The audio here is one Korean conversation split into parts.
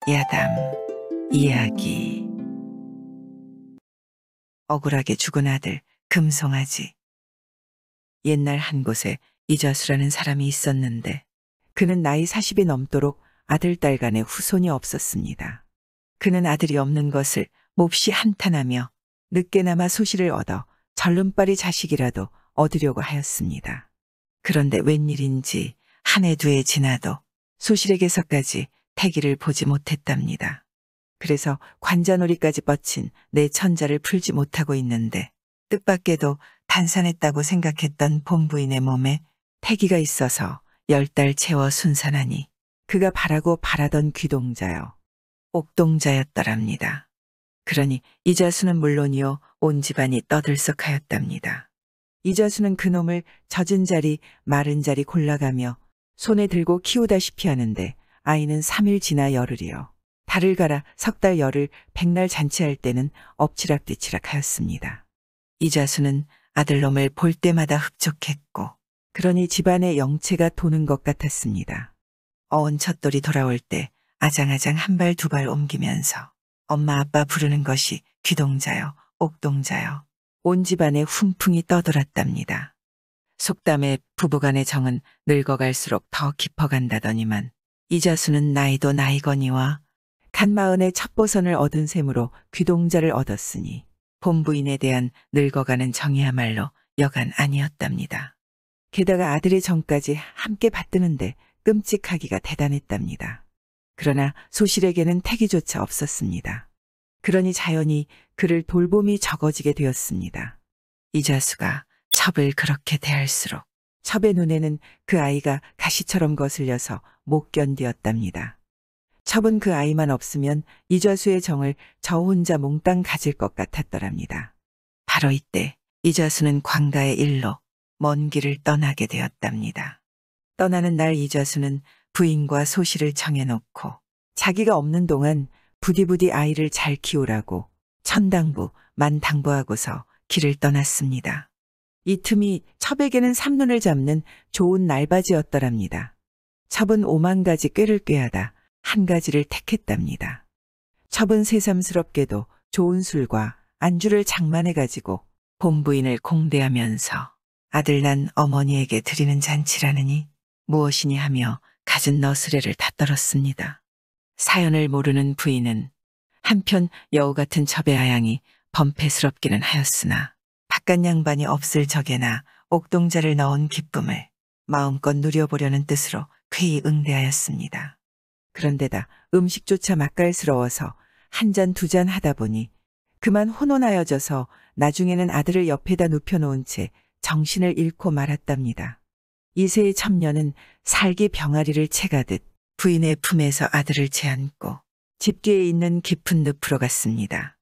야담 이야기. 억울하게 죽은 아들 금송아지. 옛날 한 곳에 이자수라는 사람이 있었는데 그는 나이 40이 넘도록 아들 딸 간에 후손이 없었습니다. 그는 아들이 없는 것을 몹시 한탄하며 늦게나마 소실을 얻어 절름발이 자식이라도 얻으려고 하였습니다. 그런데 웬일인지 한 해 두 해 지나도 소실에게서까지 태기를 보지 못했답니다. 그래서 관자놀이까지 뻗친 내 천자를 풀지 못하고 있는데 뜻밖에도 단산했다고 생각했던 본부인의 몸에 태기가 있어서 10달 채워 순산하니 그가 바라고 바라던 귀동자요, 옥동자였더랍니다. 그러니 이자수는 물론이요 온 집안이 떠들썩하였답니다. 이자수는 그놈을 젖은 자리 마른 자리 골라가며 손에 들고 키우다시피 하는데 아이는 3일 지나 열흘이요, 달을 갈아 석 달 열흘 백날 잔치할 때는 엎치락뒤치락 하였습니다. 이자수는 아들놈을 볼 때마다 흡족했고 그러니 집안의 영체가 도는 것 같았습니다. 어은 첫돌이 돌아올 때 아장아장 한 발 두 발 옮기면서 엄마 아빠 부르는 것이 귀동자요, 옥동자요. 온 집안에 훈풍이 떠돌았답니다. 속담에 부부간의 정은 늙어갈수록 더 깊어간다더니만 이자수는 나이도 나이거니와 간마흔의 첩보선을 얻은 셈으로 귀동자를 얻었으니 본부인에 대한 늙어가는 정이야말로 여간 아니었답니다. 게다가 아들의 정까지 함께 받드는데 끔찍하기가 대단했답니다. 그러나 소실에게는 태기조차 없었습니다. 그러니 자연히 그를 돌봄이 적어지게 되었습니다. 이자수가 첩을 그렇게 대할수록 첩의 눈에는 그 아이가 가시처럼 거슬려서 못 견디었답니다. 첩은 그 아이만 없으면 이자수의 정을 저 혼자 몽땅 가질 것 같았더랍니다. 바로 이때 이자수는 광가의 일로 먼 길을 떠나게 되었답니다. 떠나는 날 이자수는 부인과 소실을 청해놓고 자기가 없는 동안 부디부디 아이를 잘 키우라고 천당부 만당부하고서 길을 떠났습니다. 이 틈이 첩에게는 삼눈을 잡는 좋은 날바지였더랍니다. 첩은 5만 가지 꾀를 꾀하다 한 가지를 택했답니다. 첩은 새삼스럽게도 좋은 술과 안주를 장만해가지고 본부인을 공대하면서 아들 난 어머니에게 드리는 잔치라느니 무엇이니 하며 갖은 너스레를 다 떨었습니다. 사연을 모르는 부인은 한편 여우 같은 첩의 아양이 범패스럽기는 하였으나 바깥 양반이 없을 적에나 옥동자를 넣은 기쁨을 마음껏 누려보려는 뜻으로 쾌히 응대하였습니다. 그런데다 음식조차 맛깔스러워서 한 잔 두 잔 하다 보니 그만 혼혼하여져서 나중에는 아들을 옆에다 눕혀놓은 채 정신을 잃고 말았답니다. 이세의 첩녀는 살기 병아리를 채가듯 부인의 품에서 아들을 채안고 집 뒤에 있는 깊은 늪으로 갔습니다.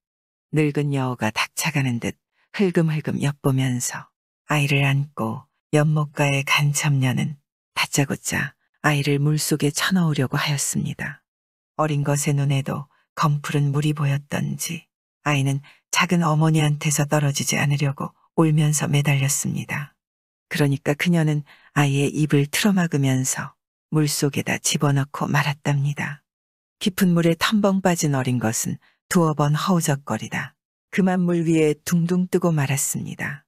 늙은 여우가 닥쳐가는 듯 흘금흘금 엿보면서 아이를 안고 연못가에 간 첩녀는 다짜고짜 아이를 물속에 쳐넣으려고 하였습니다. 어린 것의 눈에도 검푸른 물이 보였던지 아이는 작은 어머니한테서 떨어지지 않으려고 울면서 매달렸습니다. 그러니까 그녀는 아이의 입을 틀어막으면서 물속에다 집어넣고 말았답니다. 깊은 물에 텀벙 빠진 어린 것은 두어 번 허우적거리다 그만 물 위에 둥둥 뜨고 말았습니다.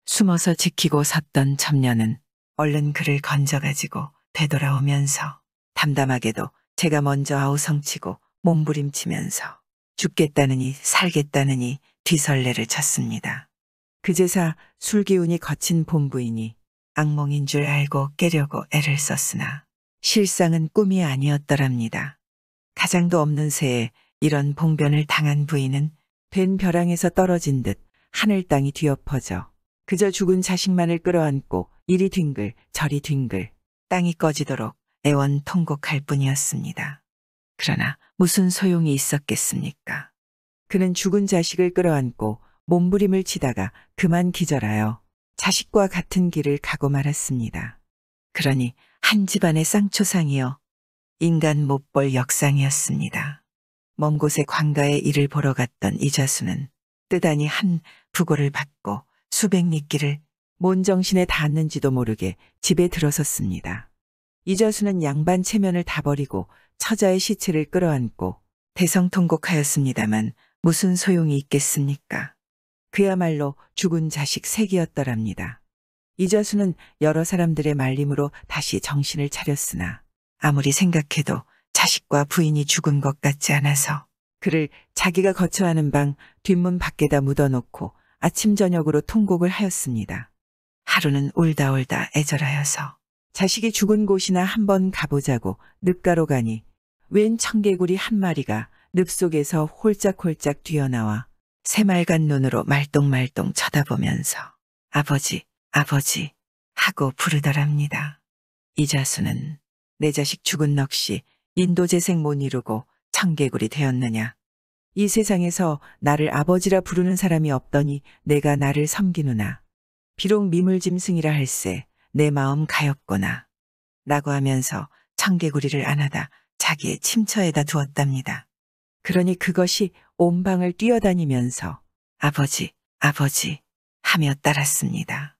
숨어서 지키고 섰던 첩녀는 얼른 그를 건져가지고 되돌아오면서 담담하게도 제가 먼저 아우성치고 몸부림치면서 죽겠다느니 살겠다느니 뒤설레를 쳤습니다. 그제사 술기운이 거친 본부인이 악몽인 줄 알고 깨려고 애를 썼으나 실상은 꿈이 아니었더랍니다. 가장도 없는 새에 이런 봉변을 당한 부인은 된 벼랑에서 떨어진 듯 하늘 땅이 뒤엎어져 그저 죽은 자식만을 끌어안고 이리 뒹글 저리 뒹글 땅이 꺼지도록 애원통곡할 뿐이었습니다. 그러나 무슨 소용이 있었겠습니까? 그는 죽은 자식을 끌어안고 몸부림을 치다가 그만 기절하여 자식과 같은 길을 가고 말았습니다. 그러니 한 집안의 쌍초상이여 인간 못 볼 역상이었습니다. 먼 곳의 광가에 일을 보러 갔던 이자수는 뜨다니 한 부고를 받고 수백 리길을 뭔 정신에 닿았는지도 모르게 집에 들어섰습니다. 이자수는 양반 체면을 다 버리고 처자의 시체를 끌어안고 대성통곡하였습니다만 무슨 소용이 있겠습니까? 그야말로 죽은 자식 색이었더랍니다. 이자수는 여러 사람들의 말림으로 다시 정신을 차렸으나 아무리 생각해도 자식과 부인이 죽은 것 같지 않아서 그를 자기가 거처하는 방 뒷문 밖에다 묻어놓고 아침 저녁으로 통곡을 하였습니다. 하루는 울다 애절하여서 자식이 죽은 곳이나 한번 가보자고 늪가로 가니 웬 청개구리 한 마리가 늪 속에서 홀짝홀짝 뛰어나와 새말간 눈으로 말똥말똥 쳐다보면서 아버지, 아버지 하고 부르더랍니다. 이자수는 내 자식 죽은 넋이 인도재생 못 이루고 청개구리 되었느냐. 이 세상에서 나를 아버지라 부르는 사람이 없더니 내가 나를 섬기누나. 비록 미물짐승이라 할세 내 마음 가엾구나. 라고 하면서 청개구리를 안아다 자기의 침처에다 두었답니다. 그러니 그것이 온 방을 뛰어다니면서 아버지, 아버지 하며 따랐습니다.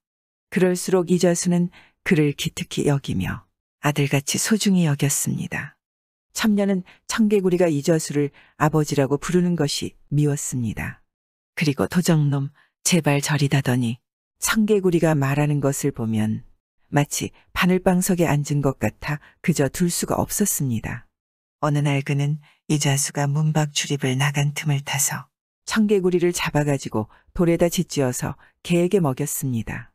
그럴수록 이자수는 그를 기특히 여기며 아들같이 소중히 여겼습니다. 첨녀는 청개구리가 이자수를 아버지라고 부르는 것이 미웠습니다. 그리고 도적놈 제발 저리다더니 청개구리가 말하는 것을 보면 마치 바늘방석에 앉은 것 같아 그저 둘 수가 없었습니다. 어느 날 그는 이자수가 문밖 출입을 나간 틈을 타서 청개구리를 잡아가지고 돌에다 짓지어서 개에게 먹였습니다.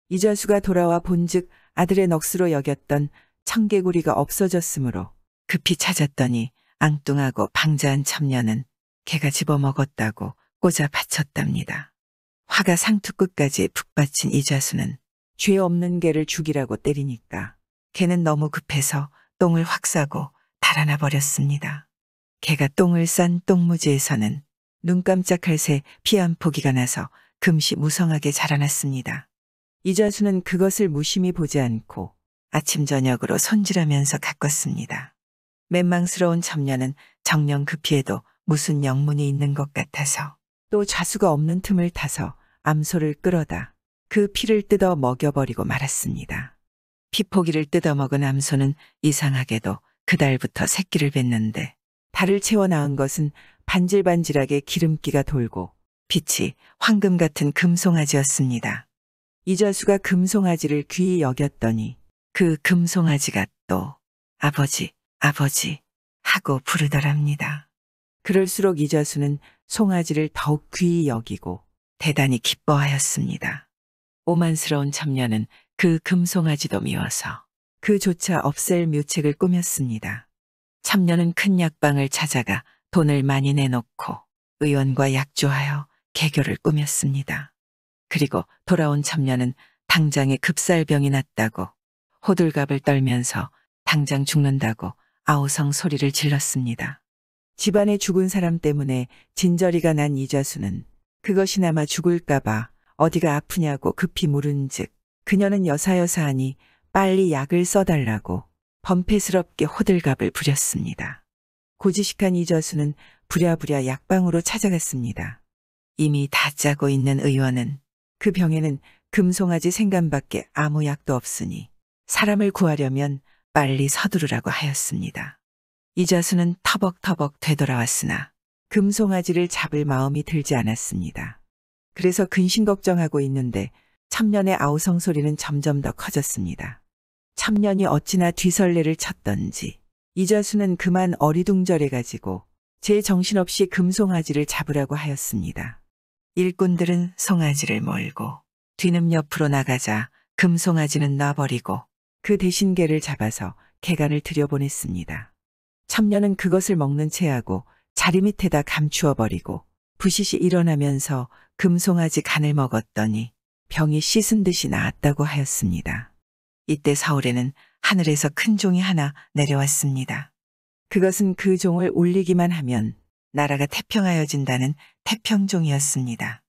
이자수가 돌아와 본즉 아들의 넋으로 여겼던 청개구리가 없어졌으므로 급히 찾았더니 앙뚱하고 방자한 첨녀는 개가 집어먹었다고 꽂아 바쳤답니다. 화가 상투 끝까지 북받친 이자수는 죄 없는 개를 죽이라고 때리니까 개는 너무 급해서 똥을 확 싸고 달아나 버렸습니다. 개가 똥을 싼 똥무지에서는 눈 깜짝할 새 피 한 포기가 나서 금시 무성하게 자라났습니다. 이자수는 그것을 무심히 보지 않고 아침 저녁으로 손질하면서 가꿨습니다. 맨망스러운 첨녀는 정녕 급히에도 무슨 영문이 있는 것 같아서 또 자수가 없는 틈을 타서 암소를 끌어다 그 피를 뜯어 먹여버리고 말았습니다. 피포기를 뜯어먹은 암소는 이상하게도 그달부터 새끼를 뱉는데 달을 채워 낳은 것은 반질반질하게 기름기가 돌고 빛이 황금 같은 금송아지였습니다. 이자수가 금송아지를 귀히 여겼더니 그 금송아지가 또 아버지, 아버지 하고 부르더랍니다. 그럴수록 이자수는 송아지를 더욱 귀히 여기고 대단히 기뻐하였습니다. 오만스러운 첨녀는 그 금송아지도 미워서 그조차 없앨 묘책을 꾸몄습니다. 첨녀는 큰 약방을 찾아가 돈을 많이 내놓고 의원과 약조하여 개교를 꾸몄습니다. 그리고 돌아온 첨녀는 당장에 급살병이 났다고 호들갑을 떨면서 당장 죽는다고 아우성 소리를 질렀습니다. 집안에 죽은 사람 때문에 진저리가 난 이자수는 그것이나마 죽을까봐 어디가 아프냐고 급히 물은즉 그녀는 여사여사하니 빨리 약을 써달라고 범패스럽게 호들갑을 부렸습니다. 고지식한 이자수는 부랴부랴 약방으로 찾아갔습니다. 이미 다 짜고 있는 의원은 그 병에는 금송아지 생간밖에 아무 약도 없으니 사람을 구하려면 빨리 서두르라고 하였습니다. 이자수는 터벅터벅 되돌아왔으나 금송아지를 잡을 마음이 들지 않았습니다. 그래서 근심 걱정하고 있는데 첨년의 아우성 소리는 점점 더 커졌습니다. 첨년이 어찌나 뒤설레를 쳤던지 이자수는 그만 어리둥절해가지고 제 정신없이 금송아지를 잡으라고 하였습니다. 일꾼들은 송아지를 몰고 뒤는 옆으로 나가자 금송아지는 놔버리고 그 대신 개를 잡아서 개간을 들여보냈습니다. 첨년은 그것을 먹는 채하고 자리 밑에다 감추어 버리고 부시시 일어나면서 금송아지 간을 먹었더니 병이 씻은 듯이 나았다고 하였습니다. 이때 서울에는 하늘에서 큰 종이 하나 내려왔습니다. 그것은 그 종을 울리기만 하면 나라가 태평하여진다는 태평종이었습니다.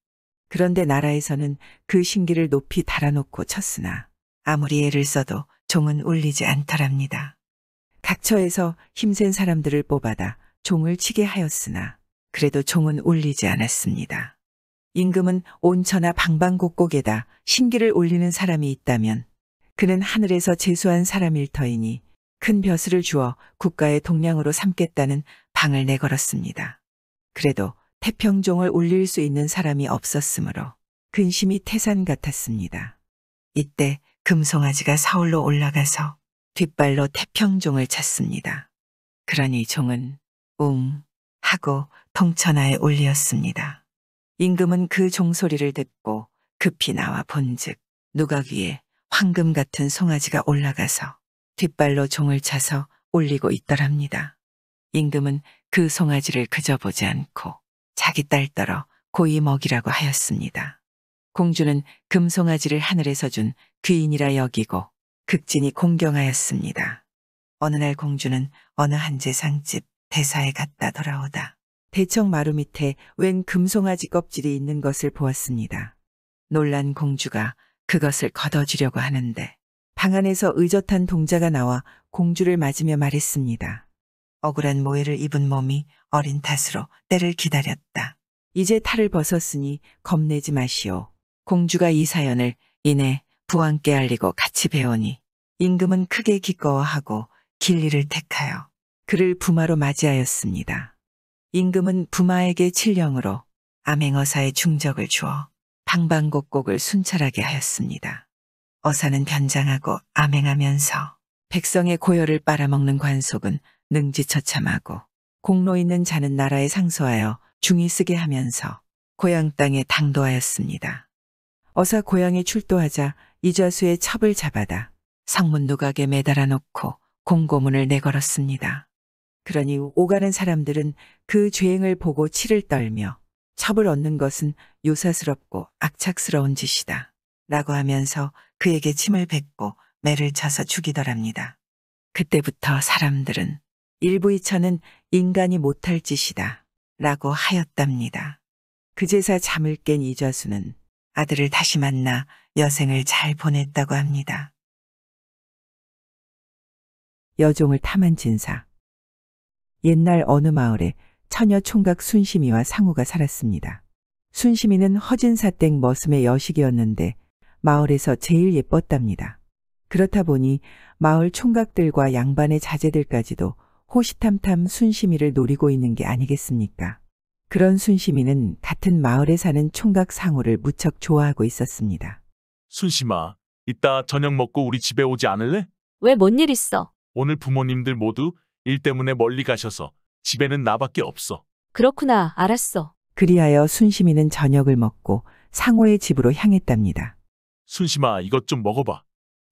그런데 나라에서는 그 신기를 높이 달아놓고 쳤으나 아무리 애를 써도 종은 울리지 않더랍니다. 각처에서 힘센 사람들을 뽑아다 종을 치게 하였으나 그래도 종은 울리지 않았습니다. 임금은 온천하 방방곡곡에다 신기를 올리는 사람이 있다면 그는 하늘에서 제수한 사람일 터이니 큰 벼슬을 주어 국가의 동량으로 삼겠다는 방을 내걸었습니다. 그래도 태평종을 울릴 수 있는 사람이 없었으므로 근심이 태산 같았습니다. 이때 금송아지가 서울로 올라가서 뒷발로 태평종을 찼습니다. 그러니 종은 웅 하고 통천하에 울리었습니다. 임금은 그 종소리를 듣고 급히 나와 본즉 누각 위에 황금 같은 송아지가 올라가서 뒷발로 종을 차서 올리고 있더랍니다. 임금은 그 송아지를 그저 보지 않고 자기 딸더러 고이 먹이라고 하였습니다. 공주는 금송아지를 하늘에서 준 귀인이라 여기고 극진히 공경하였습니다. 어느 날 공주는 어느 한제상집 대사에 갔다 돌아오다 대청 마루 밑에 웬 금송아지 껍질이 있는 것을 보았습니다. 놀란 공주가 그것을 걷어주려고 하는데 방 안에서 의젓한 동자가 나와 공주를 맞으며 말했습니다. 억울한 모해를 입은 몸이 어린 탓으로 때를 기다렸다. 이제 탈을 벗었으니 겁내지 마시오. 공주가 이 사연을 이내 부왕께 알리고 같이 배우니 임금은 크게 기꺼워하고 길리를 택하여 그를 부마로 맞이하였습니다. 임금은 부마에게 칠령으로 암행어사의 중적을 주어 방방곡곡을 순찰하게 하였습니다. 어사는 변장하고 암행하면서 백성의 고열을 빨아먹는 관속은 능지처참하고 공로 있는 자는 나라에 상소하여 중이 쓰게 하면서 고향 땅에 당도하였습니다. 어사 고향에 출도하자 이좌수의 첩을 잡아다 성문 누각에 매달아 놓고 공고문을 내걸었습니다. 그러니 오가는 사람들은 그 죄행을 보고 치를 떨며 첩을 얻는 것은 요사스럽고 악착스러운 짓이다 라고 하면서 그에게 침을 뱉고 매를 쳐서 죽이더랍니다. 그때부터 사람들은 일부이처는 인간이 못할 짓이다 라고 하였답니다. 그제사 잠을 깬 이좌수는 아들을 다시 만나 여생을 잘 보냈다고 합니다. 여종을 탐한 진사. 옛날 어느 마을에 처녀 총각 순심이와 상우가 살았습니다. 순심이는 허진사댁 머슴의 여식이었는데 마을에서 제일 예뻤답니다. 그렇다 보니 마을 총각들과 양반의 자제들까지도 호시탐탐 순심이를 노리고 있는 게 아니겠습니까? 그런 순심이는 같은 마을에 사는 총각 상우를 무척 좋아하고 있었습니다. 순심아, 이따 저녁 먹고 우리 집에 오지 않을래? 왜 뭔 일 있어? 오늘 부모님들 모두 일 때문에 멀리 가셔서 집에는 나밖에 없어. 그렇구나, 알았어. 그리하여 순심이는 저녁을 먹고 상우의 집으로 향했답니다. 순심아, 이것 좀 먹어봐.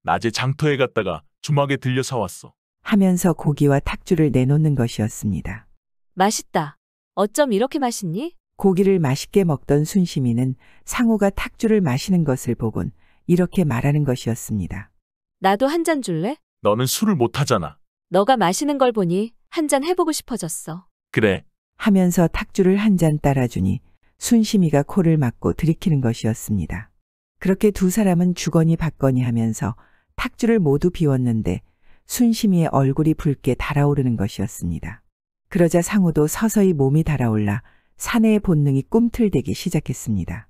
낮에 장터에 갔다가 주막에 들려 사왔어. 하면서 고기와 탁주를 내놓는 것이었습니다. 맛있다. 어쩜 이렇게 맛있니? 고기를 맛있게 먹던 순심이는 상우가 탁주를 마시는 것을 보곤 이렇게 말하는 것이었습니다. 나도 한 잔 줄래? 너는 술을 못 하잖아. 너가 마시는 걸 보니 한 잔 해보고 싶어졌어. 그래. 하면서 탁주를 한 잔 따라주니 순심이가 코를 막고 들이키는 것이었습니다. 그렇게 두 사람은 주거니 받거니 하면서 탁주를 모두 비웠는데 순심이의 얼굴이 붉게 달아오르는 것이었습니다. 그러자 상우도 서서히 몸이 달아올라 사내의 본능이 꿈틀대기 시작했습니다.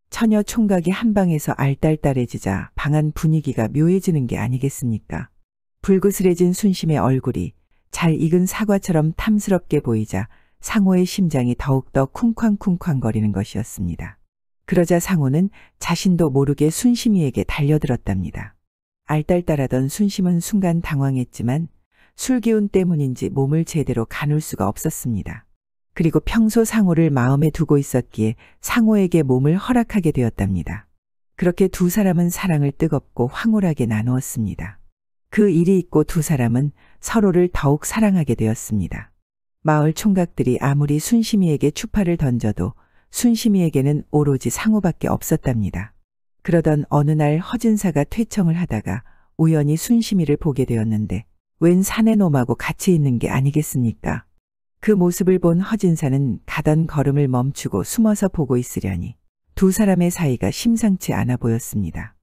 처녀 총각이 한 방에서 알딸딸해지자 방안 분위기가 묘해지는 게 아니겠습니까? 불그스레진 순심의 얼굴이 잘 익은 사과처럼 탐스럽게 보이자 상우의 심장이 더욱더 쿵쾅쿵쾅거리는 것이었습니다. 그러자 상우는 자신도 모르게 순심이에게 달려들었답니다. 알딸딸하던 순심은 순간 당황했지만 술기운 때문인지 몸을 제대로 가눌 수가 없었습니다. 그리고 평소 상우를 마음에 두고 있었기에 상우에게 몸을 허락하게 되었답니다. 그렇게 두 사람은 사랑을 뜨겁고 황홀하게 나누었습니다. 그 일이 있고 두 사람은 서로를 더욱 사랑하게 되었습니다. 마을 총각들이 아무리 순심이에게 추파를 던져도 순심이에게는 오로지 상우밖에 없었답니다. 그러던 어느 날 허진사가 퇴청을 하다가 우연히 순심이를 보게 되었는데 웬 사내놈하고 같이 있는 게 아니겠습니까? 그 모습을 본 허진사는 가던 걸음을 멈추고 숨어서 보고 있으려니 두 사람의 사이가 심상치 않아 보였습니다.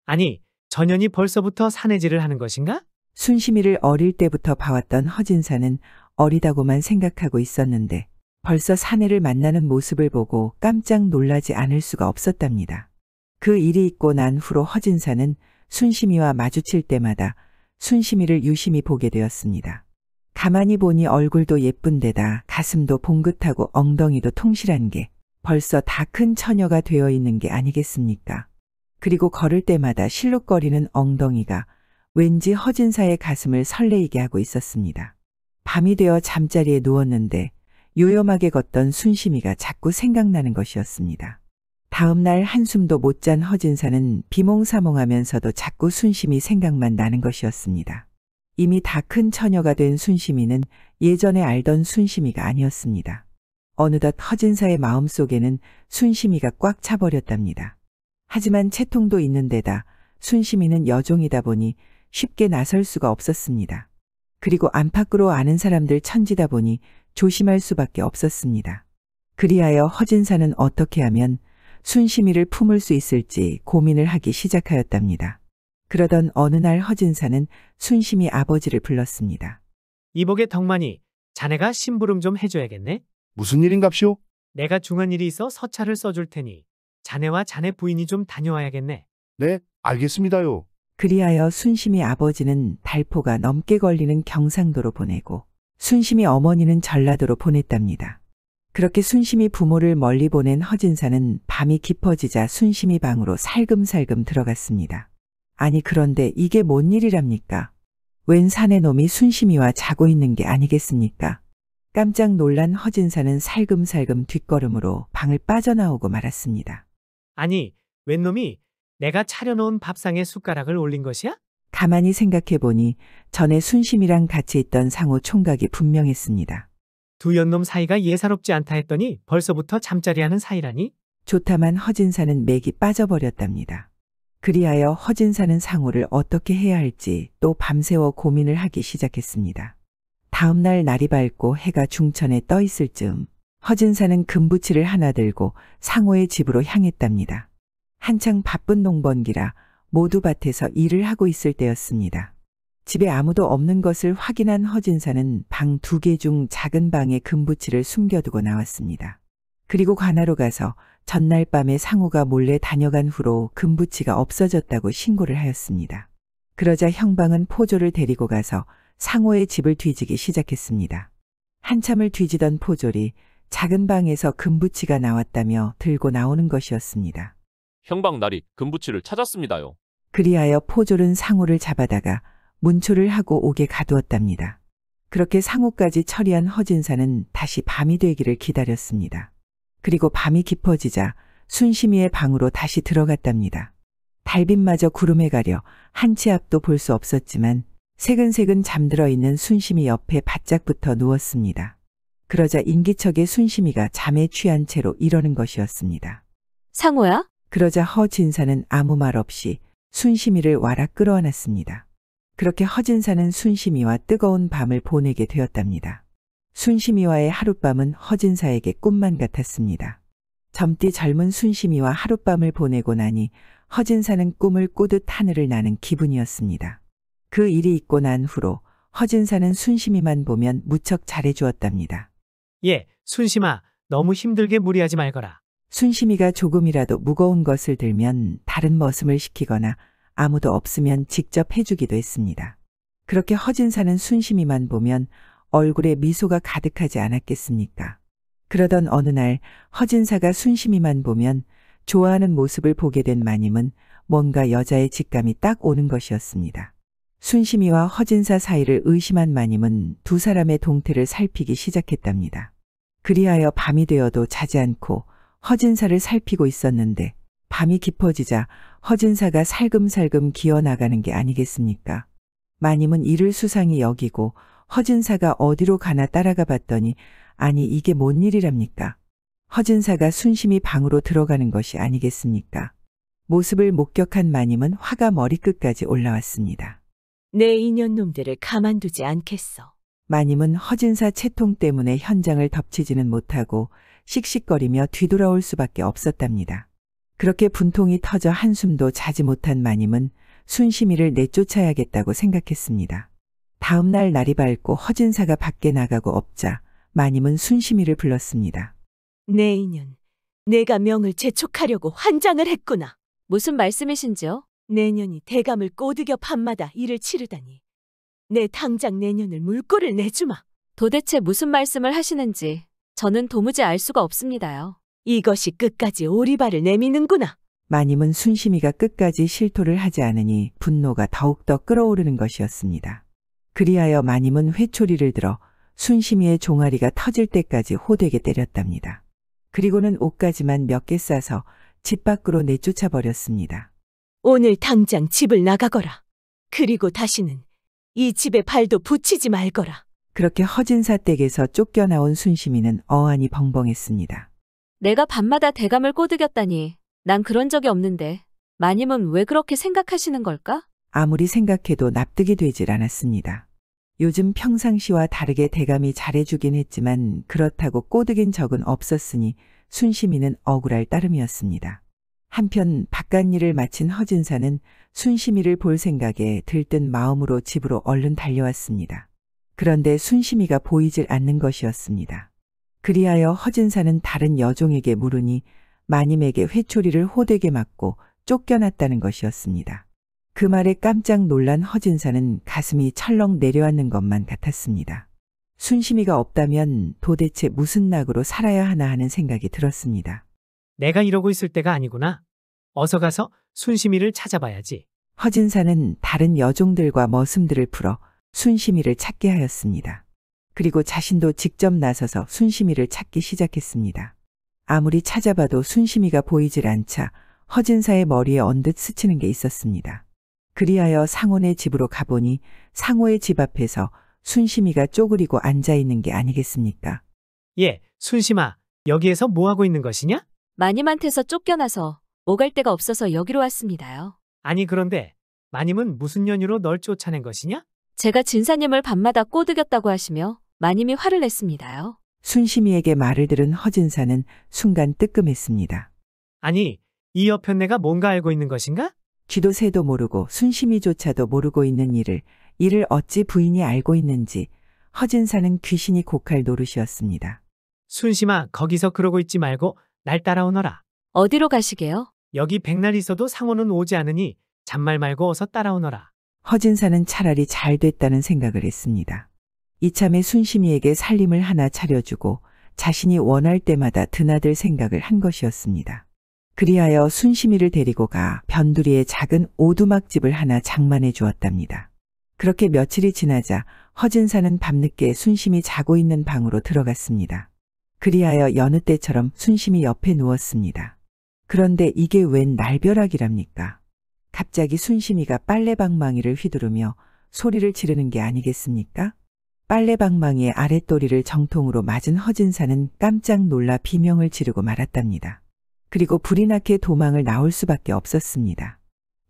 아니, 전현이 벌써부터 사내질을 하는 것인가? 순심이를 어릴 때부터 봐왔던 허진사는 어리다고만 생각하고 있었는데 벌써 사내를 만나는 모습을 보고 깜짝 놀라지 않을 수가 없었답니다. 그 일이 있고 난 후로 허진사는 순심이와 마주칠 때마다 순심이를 유심히 보게 되었습니다. 가만히 보니 얼굴도 예쁜데다 가슴도 봉긋하고 엉덩이도 통실한 게 벌써 다 큰 처녀가 되어 있는 게 아니겠습니까? 그리고 걸을 때마다 실룩거리는 엉덩이가 왠지 허진사의 가슴을 설레이게 하고 있었습니다. 밤이 되어 잠자리에 누웠는데 요염하게 걷던 순심이가 자꾸 생각나는 것이었습니다. 다음 날 한숨도 못 잔 허진사는 비몽사몽하면서도 자꾸 순심이 생각만 나는 것이었습니다. 이미 다 큰 처녀가 된 순심이는 예전에 알던 순심이가 아니었습니다. 어느덧 허진사의 마음속에는 순심이가 꽉 차버렸답니다. 하지만 채통도 있는 데다 순심이는 여종이다 보니 쉽게 나설 수가 없었습니다. 그리고 안팎으로 아는 사람들 천지다 보니 조심할 수밖에 없었습니다. 그리하여 허진사는 어떻게 하면 순심이를 품을 수 있을지 고민을 하기 시작하였답니다. 그러던 어느 날 허진사는 순심이 아버지를 불렀습니다. 이복의 덕만이, 자네가 심부름 좀 해줘야겠네. 무슨 일인갑시오? 내가 중한 일이 있어 서차를 써줄 테니 자네와 자네 부인이 좀 다녀와야겠네. 네, 알겠습니다요. 그리하여 순심이 아버지는 달포가 넘게 걸리는 경상도로 보내고 순심이 어머니는 전라도로 보냈답니다. 그렇게 순심이 부모를 멀리 보낸 허진사는 밤이 깊어지자 순심이 방으로 살금살금 들어갔습니다. 아니 그런데 이게 뭔 일이랍니까? 웬 사내 놈이 순심이와 자고 있는 게 아니겠습니까? 깜짝 놀란 허진사는 살금살금 뒷걸음으로 방을 빠져나오고 말았습니다. 아니, 웬 놈이 내가 차려놓은 밥상에 숟가락을 올린 것이야? 가만히 생각해 보니 전에 순심이랑 같이 있던 상호 총각이 분명했습니다. 두 연놈 사이가 예사롭지 않다 했더니 벌써부터 잠자리하는 사이라니? 좋다만 허진사는 맥이 빠져버렸답니다. 그리하여 허진사는 상호를 어떻게 해야 할지 또 밤새워 고민을 하기 시작했습니다. 다음 날 날이 밝고 해가 중천에 떠 있을 즈음 허진사는 금부치를 하나 들고 상호의 집으로 향했답니다. 한창 바쁜 농번기라 모두 밭에서 일을 하고 있을 때였습니다. 집에 아무도 없는 것을 확인한 허진사는 방 2개 중 작은 방에 금부치를 숨겨두고 나왔습니다. 그리고 관하로 가서 전날 밤에 상호가 몰래 다녀간 후로 금부치가 없어졌다고 신고를 하였습니다. 그러자 형방은 포조를 데리고 가서 상호의 집을 뒤지기 시작했습니다. 한참을 뒤지던 포졸이 작은 방에서 금부치가 나왔다며 들고 나오는 것이었습니다. 형방 날이 금부치를 찾았습니다요. 그리하여 포졸은 상호를 잡아다가 문초를 하고 옥에 가두었답니다. 그렇게 상호까지 처리한 허진사는 다시 밤이 되기를 기다렸습니다. 그리고 밤이 깊어지자 순심이의 방으로 다시 들어갔답니다. 달빛마저 구름에 가려 한 치 앞도 볼 수 없었지만 새근새근 잠들어 있는 순심이 옆에 바짝붙어 누웠습니다. 그러자 인기척에 순심이가 잠에 취한 채로 이러는 것이었습니다. 상호야? 그러자 허진사는 아무 말 없이 순심이를 와라 끌어안았습니다. 그렇게 허진사는 순심이와 뜨거운 밤을 보내게 되었답니다. 순심이와의 하룻밤은 허진사에게 꿈만 같았습니다. 젊디 젊은 순심이와 하룻밤을 보내고 나니 허진사는 꿈을 꾸듯 하늘을 나는 기분이었습니다. 그 일이 있고 난 후로 허진사는 순심이만 보면 무척 잘해주었답니다. 예, 순심아, 너무 힘들게 무리하지 말거라. 순심이가 조금이라도 무거운 것을 들면 다른 머슴을 시키거나 아무도 없으면 직접 해주기도 했습니다. 그렇게 허진사는 순심이만 보면 얼굴에 미소가 가득하지 않았겠습니까? 그러던 어느 날 허진사가 순심이만 보면 좋아하는 모습을 보게 된 마님은 뭔가 여자의 직감이 딱 오는 것이었습니다. 순심이와 허진사 사이를 의심한 마님은 두 사람의 동태를 살피기 시작했답니다. 그리하여 밤이 되어도 자지 않고 허진사를 살피고 있었는데 밤이 깊어지자 허진사가 살금살금 기어나가는 게 아니겠습니까? 마님은 이를 수상히 여기고 허진사가 어디로 가나 따라가 봤더니 아니 이게 뭔 일이랍니까? 허진사가 순심히 방으로 들어가는 것이 아니겠습니까? 모습을 목격한 마님은 화가 머리끝까지 올라왔습니다. 내 인연놈들을 가만두지 않겠어. 마님은 허진사 채통 때문에 현장을 덮치지는 못하고 씩씩거리며 뒤돌아올 수밖에 없었답니다. 그렇게 분통이 터져 한숨도 자지 못한 마님은 순심이를 내쫓아야겠다고 생각했습니다. 다음 날 날이 밝고 허진사가 밖에 나가고 없자 마님은 순심이를 불렀습니다. 내 인연, 내가 명을 재촉하려고 환장을 했구나. 무슨 말씀이신지요? 내년이 대감을 꼬드겨 밤마다 일을 치르다니 내 당장 내년을 물꼬를 내주마. 도대체 무슨 말씀을 하시는지 저는 도무지 알 수가 없습니다요. 이것이 끝까지 오리발을 내미는구나. 마님은 순심이가 끝까지 실토를 하지 않으니 분노가 더욱더 끓어오르는 것이었습니다. 그리하여 마님은 회초리를 들어 순심이의 종아리가 터질 때까지 호되게 때렸답니다. 그리고는 옷가지만 몇 개 싸서 집 밖으로 내쫓아 버렸습니다. 오늘 당장 집을 나가거라. 그리고 다시는 이 집에 발도 붙이지 말거라. 그렇게 허진사 댁에서 쫓겨나온 순심이는 어안이 벙벙했습니다. 내가 밤마다 대감을 꼬드겼다니 난 그런 적이 없는데 마님은 왜 그렇게 생각하시는 걸까? 아무리 생각해도 납득이 되질 않았습니다. 요즘 평상시와 다르게 대감이 잘해주긴 했지만 그렇다고 꼬드긴 적은 없었으니 순심이는 억울할 따름이었습니다. 한편 바깥일을 마친 허진사는 순심이를 볼 생각에 들뜬 마음으로 집으로 얼른 달려왔습니다. 그런데 순심이가 보이질 않는 것이었습니다. 그리하여 허진사는 다른 여종에게 물으니 마님에게 회초리를 호되게 맞고 쫓겨났다는 것이었습니다. 그 말에 깜짝 놀란 허진사는 가슴이 철렁 내려앉는 것만 같았습니다. 순심이가 없다면 도대체 무슨 낙으로 살아야 하나 하는 생각이 들었습니다. 내가 이러고 있을 때가 아니구나. 어서 가서 순심이를 찾아봐야지. 허진사는 다른 여종들과 머슴들을 풀어 순심이를 찾게 하였습니다. 그리고 자신도 직접 나서서 순심이를 찾기 시작했습니다. 아무리 찾아봐도 순심이가 보이질 않자 허진사의 머리에 언뜻 스치는 게 있었습니다. 그리하여 상온의 집으로 가보니 상호의 집 앞에서 순심이가 쪼그리고 앉아있는 게 아니겠습니까? 예, 순심아, 여기에서 뭐 하고 있는 것이냐? 마님한테서 쫓겨나서 오갈 데가 없어서 여기로 왔습니다요. 아니 그런데 마님은 무슨 연유로 널 쫓아낸 것이냐? 제가 진사님을 밤마다 꼬드겼다고 하시며 마님이 화를 냈습니다요. 순심이에게 말을 들은 허진사는 순간 뜨끔했습니다. 아니, 이 여편네가 뭔가 알고 있는 것인가? 쥐도 새도 모르고 순심이조차도 모르고 있는 이를 어찌 부인이 알고 있는지 허진사는 귀신이 곡할 노릇이었습니다. 순심아, 거기서 그러고 있지 말고 날 따라오너라. 어디로 가시게요? 여기 백날 있어도 상호는 오지 않으니 잔말 말고 어서 따라오너라. 허진사는 차라리 잘 됐다는 생각을 했습니다. 이참에 순심이에게 살림을 하나 차려주고 자신이 원할 때마다 드나들 생각을 한 것이었습니다. 그리하여 순심이를 데리고 가 변두리에 작은 오두막집을 하나 장만해 주었답니다. 그렇게 며칠이 지나자 허진사는 밤늦게 순심이 자고 있는 방으로 들어갔습니다. 그리하여 여느 때처럼 순심이 옆에 누웠습니다. 그런데 이게 웬 날벼락이랍니까? 갑자기 순심이가 빨래방망이를 휘두르며 소리를 지르는 게 아니겠습니까? 빨래방망이의 아랫도리를 정통으로 맞은 허진사는 깜짝 놀라 비명을 지르고 말았답니다. 그리고 불이 나게 도망을 나올 수밖에 없었습니다.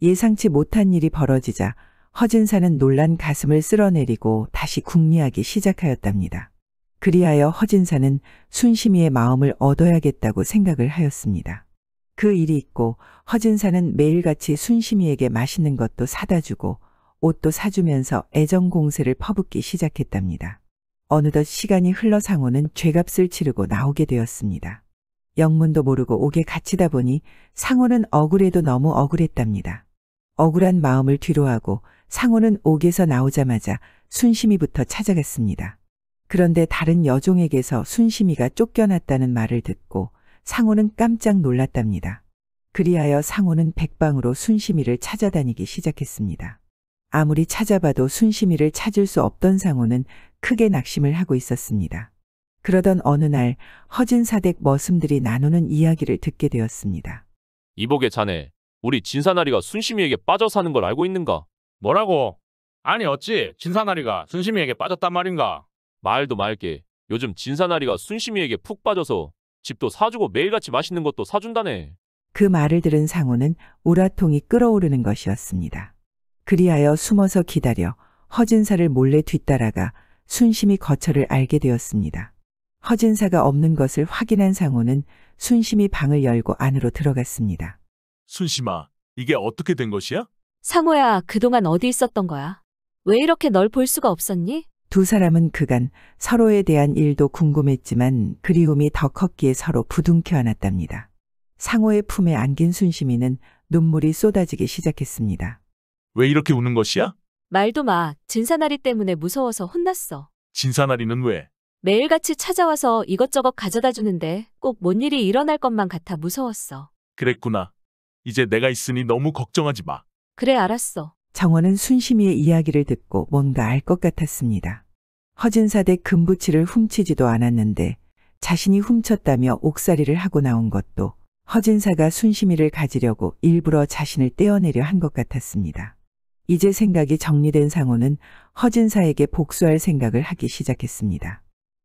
예상치 못한 일이 벌어지자 허진사는 놀란 가슴을 쓸어내리고 다시 궁리하기 시작하였답니다. 그리하여 허진사는 순심이의 마음을 얻어야겠다고 생각을 하였습니다. 그 일이 있고 허진사는 매일같이 순심이에게 맛있는 것도 사다 주고 옷도 사주면서 애정 공세를 퍼붓기 시작했답니다. 어느덧 시간이 흘러 상호는 죗값을 치르고 나오게 되었습니다. 영문도 모르고 옥에 갇히다 보니 상호는 억울해도 너무 억울했답니다. 억울한 마음을 뒤로하고 상호는 옥에서 나오자마자 순심이부터 찾아갔습니다. 그런데 다른 여종에게서 순심이가 쫓겨났다는 말을 듣고 상호는 깜짝 놀랐답니다. 그리하여 상호는 백방으로 순심이를 찾아다니기 시작했습니다. 아무리 찾아봐도 순심이를 찾을 수 없던 상호는 크게 낙심을 하고 있었습니다. 그러던 어느 날 허진사댁 머슴들이 나누는 이야기를 듣게 되었습니다. 이복의 자네, 우리 진사나리가 순심이에게 빠져 사는 걸 알고 있는가? 뭐라고? 아니 어찌 진사나리가 순심이에게 빠졌단 말인가? 말도 말게. 요즘 진사나리가 순심이에게 푹 빠져서 집도 사주고 매일같이 맛있는 것도 사준다네. 그 말을 들은 상호는 우라통이 끓어오르는 것이었습니다. 그리하여 숨어서 기다려 허진사를 몰래 뒤따라가 순심이 거처를 알게 되었습니다. 허진사가 없는 것을 확인한 상호는 순심이 방을 열고 안으로 들어갔습니다. 순심아, 이게 어떻게 된 것이야? 상호야, 그동안 어디 있었던 거야? 왜 이렇게 널 볼 수가 없었니? 두 사람은 그간 서로에 대한 일도 궁금했지만 그리움이 더 컸기에 서로 부둥켜 안았답니다. 상호의 품에 안긴 순심이는 눈물이 쏟아지기 시작했습니다. 왜 이렇게 우는 것이야? 말도 마. 진사나리 때문에 무서워서 혼났어. 진사나리는 왜? 매일같이 찾아와서 이것저것 가져다 주는데 꼭 뭔 일이 일어날 것만 같아 무서웠어. 그랬구나. 이제 내가 있으니 너무 걱정하지 마. 그래, 알았어. 정원은 순심이의 이야기를 듣고 뭔가 알 것 같았습니다. 허진사댁 금부치를 훔치지도 않았는데 자신이 훔쳤다며 옥살이를 하고 나온 것도 허진사가 순심이를 가지려고 일부러 자신을 떼어내려 한 것 같았습니다. 이제 생각이 정리된 상호는 허진사에게 복수할 생각을 하기 시작했습니다.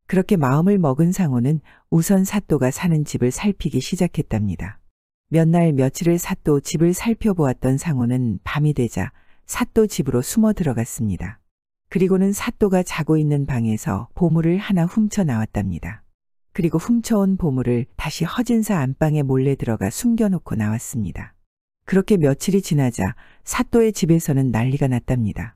그렇게 마음을 먹은 상호는 우선 사또가 사는 집을 살피기 시작했답니다. 몇 날 며칠을 사또 집을 살펴보았던 상호는 밤이 되자 사또 집으로 숨어 들어갔습니다. 그리고는 사또가 자고 있는 방에서 보물을 하나 훔쳐 나왔답니다. 그리고 훔쳐온 보물을 다시 허진사 안방에 몰래 들어가 숨겨놓고 나왔습니다. 그렇게 며칠이 지나자 사또의 집에서는 난리가 났답니다.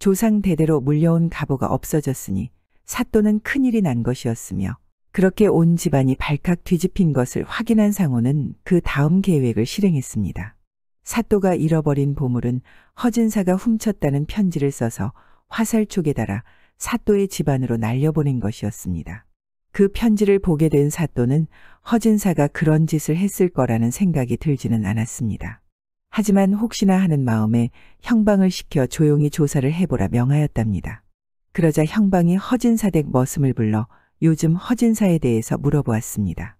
조상 대대로 물려온 갑오가 없어졌으니 사또는 큰일이 난 것이었으며 그렇게 온 집안이 발칵 뒤집힌 것을 확인한 상호는 그 다음 계획을 실행했습니다. 사또가 잃어버린 보물은 허진사가 훔쳤다는 편지를 써서 화살촉에 달아 사또의 집안으로 날려보낸 것이었습니다. 그 편지를 보게 된 사또는 허진사가 그런 짓을 했을 거라는 생각이 들지는 않았습니다. 하지만 혹시나 하는 마음에 형방을 시켜 조용히 조사를 해보라 명하였답니다. 그러자 형방이 허진사댁 머슴을 불러 요즘 허진사에 대해서 물어보았습니다.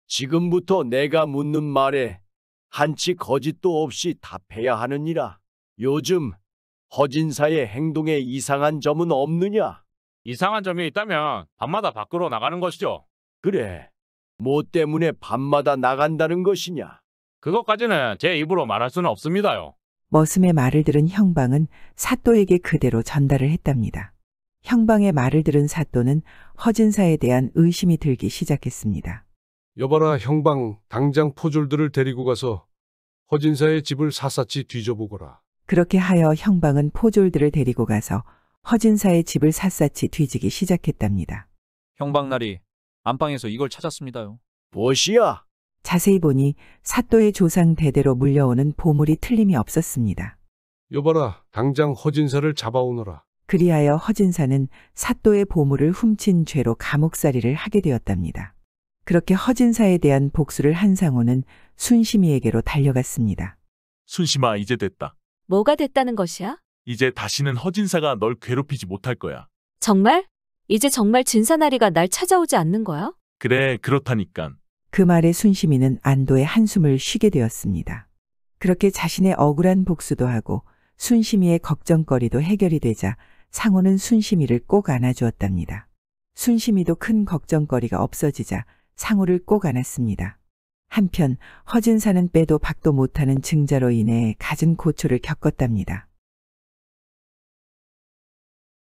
지금부터 내가 묻는 말에 한치 거짓도 없이 답해야 하느니라. 요즘 허진사의 행동에 이상한 점은 없느냐? 이상한 점이 있다면 밤마다 밖으로 나가는 것이죠. 그래. 뭐 때문에 밤마다 나간다는 것이냐? 그것까지는 제 입으로 말할 수는 없습니다요. 머슴의 말을 들은 형방은 사또에게 그대로 전달을 했답니다. 형방의 말을 들은 사또는 허진사에 대한 의심이 들기 시작했습니다. 여봐라 형방, 당장 포졸들을 데리고 가서 허진사의 집을 샅샅이 뒤져보거라. 그렇게 하여 형방은 포졸들을 데리고 가서 허진사의 집을 샅샅이 뒤지기 시작했답니다. 형방날이 안방에서 이걸 찾았습니다요. 무엇이야? 자세히 보니 사또의 조상 대대로 물려오는 보물이 틀림이 없었습니다. 여봐라, 당장 허진사를 잡아오너라. 그리하여 허진사는 사또의 보물을 훔친 죄로 감옥살이를 하게 되었답니다. 그렇게 허진사에 대한 복수를 한 상호는 순심이에게로 달려갔습니다. 순심아, 이제 됐다. 뭐가 됐다는 것이야? 이제 다시는 허진사가 널 괴롭히지 못할 거야. 정말? 이제 정말 진사나리가 날 찾아오지 않는 거야? 그래, 그렇다니깐. 그 말에 순심이는 안도의 한숨을 쉬게 되었습니다. 그렇게 자신의 억울한 복수도 하고 순심이의 걱정거리도 해결이 되자 상호는 순심이를 꼭 안아주었답니다. 순심이도 큰 걱정거리가 없어지자 상호를 꼭 안았습니다. 한편 허진사는 빼도 박도 못하는 증자로 인해 갖은 고초를 겪었답니다.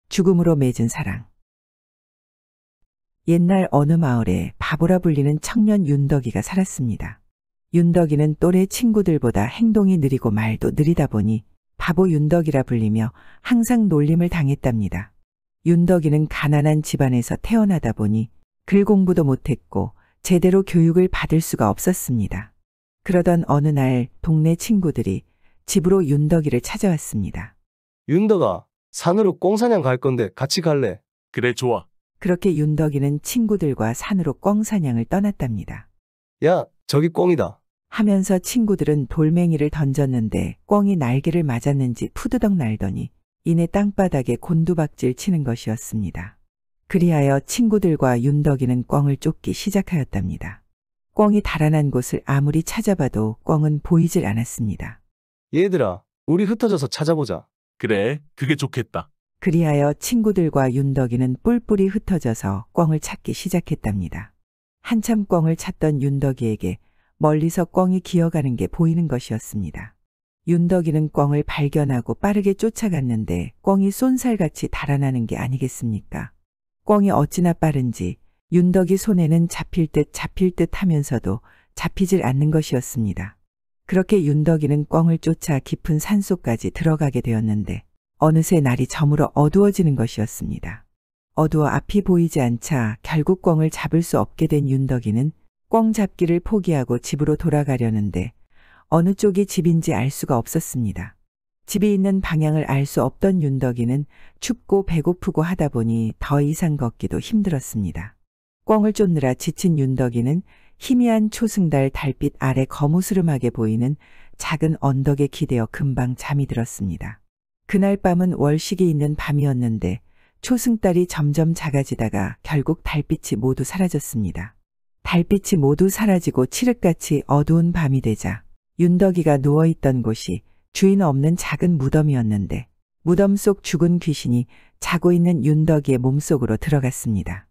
죽음으로 맺은 사랑. 옛날 어느 마을에 바보라 불리는 청년 윤덕이가 살았습니다. 윤덕이는 또래 친구들보다 행동이 느리고 말도 느리다 보니 바보 윤덕이라 불리며 항상 놀림을 당했답니다. 윤덕이는 가난한 집안에서 태어나다 보니 글 공부도 못했고 제대로 교육을 받을 수가 없었습니다. 그러던 어느 날 동네 친구들이 집으로 윤덕이를 찾아왔습니다. 윤덕아, 산으로 꽁사냥 갈 건데 같이 갈래? 그래, 좋아. 그렇게 윤덕이는 친구들과 산으로 꿩사냥을 떠났답니다. 야, 저기 꽁이다. 하면서 친구들은 돌멩이를 던졌는데 꿩이 날개를 맞았는지 푸드덕 날더니 이내 땅바닥에 곤두박질 치는 것이었습니다. 그리하여 친구들과 윤덕이는 꿩을 쫓기 시작하였답니다. 꿩이 달아난 곳을 아무리 찾아봐도 꿩은 보이질 않았습니다. 얘들아, 우리 흩어져서 찾아보자. 그래, 그게 좋겠다. 그리하여 친구들과 윤덕이는 뿔뿔이 흩어져서 꿩을 찾기 시작했답니다. 한참 꿩을 찾던 윤덕이에게 멀리서 꿩이 기어가는 게 보이는 것이었습니다. 윤덕이는 꿩을 발견하고 빠르게 쫓아갔는데 꿩이 쏜살같이 달아나는 게 아니겠습니까? 꿩이 어찌나 빠른지 윤덕이 손에는 잡힐 듯 하면서도 잡히질 않는 것이었습니다. 그렇게 윤덕이는 꿩을 쫓아 깊은 산속까지 들어가게 되었는데 어느새 날이 저물어 어두워지는 것이었습니다. 어두워 앞이 보이지 않자 결국 꿩을 잡을 수 없게 된 윤덕이는 꿩 잡기를 포기하고 집으로 돌아가려는데 어느 쪽이 집인지 알 수가 없었습니다. 집이 있는 방향을 알 수 없던 윤덕이는 춥고 배고프고 하다 보니 더 이상 걷기도 힘들었습니다. 꿩을 쫓느라 지친 윤덕이는 희미한 초승달 달빛 아래 거무스름하게 보이는 작은 언덕에 기대어 금방 잠이 들었습니다. 그날 밤은 월식이 있는 밤이었는데 초승달이 점점 작아지다가 결국 달빛이 모두 사라졌습니다. 달빛이 모두 사라지고 칠흑같이 어두운 밤이 되자 윤덕이가 누워있던 곳이 주인 없는 작은 무덤이었는데 무덤 속 죽은 귀신이 자고 있는 윤덕이의 몸속으로 들어갔습니다.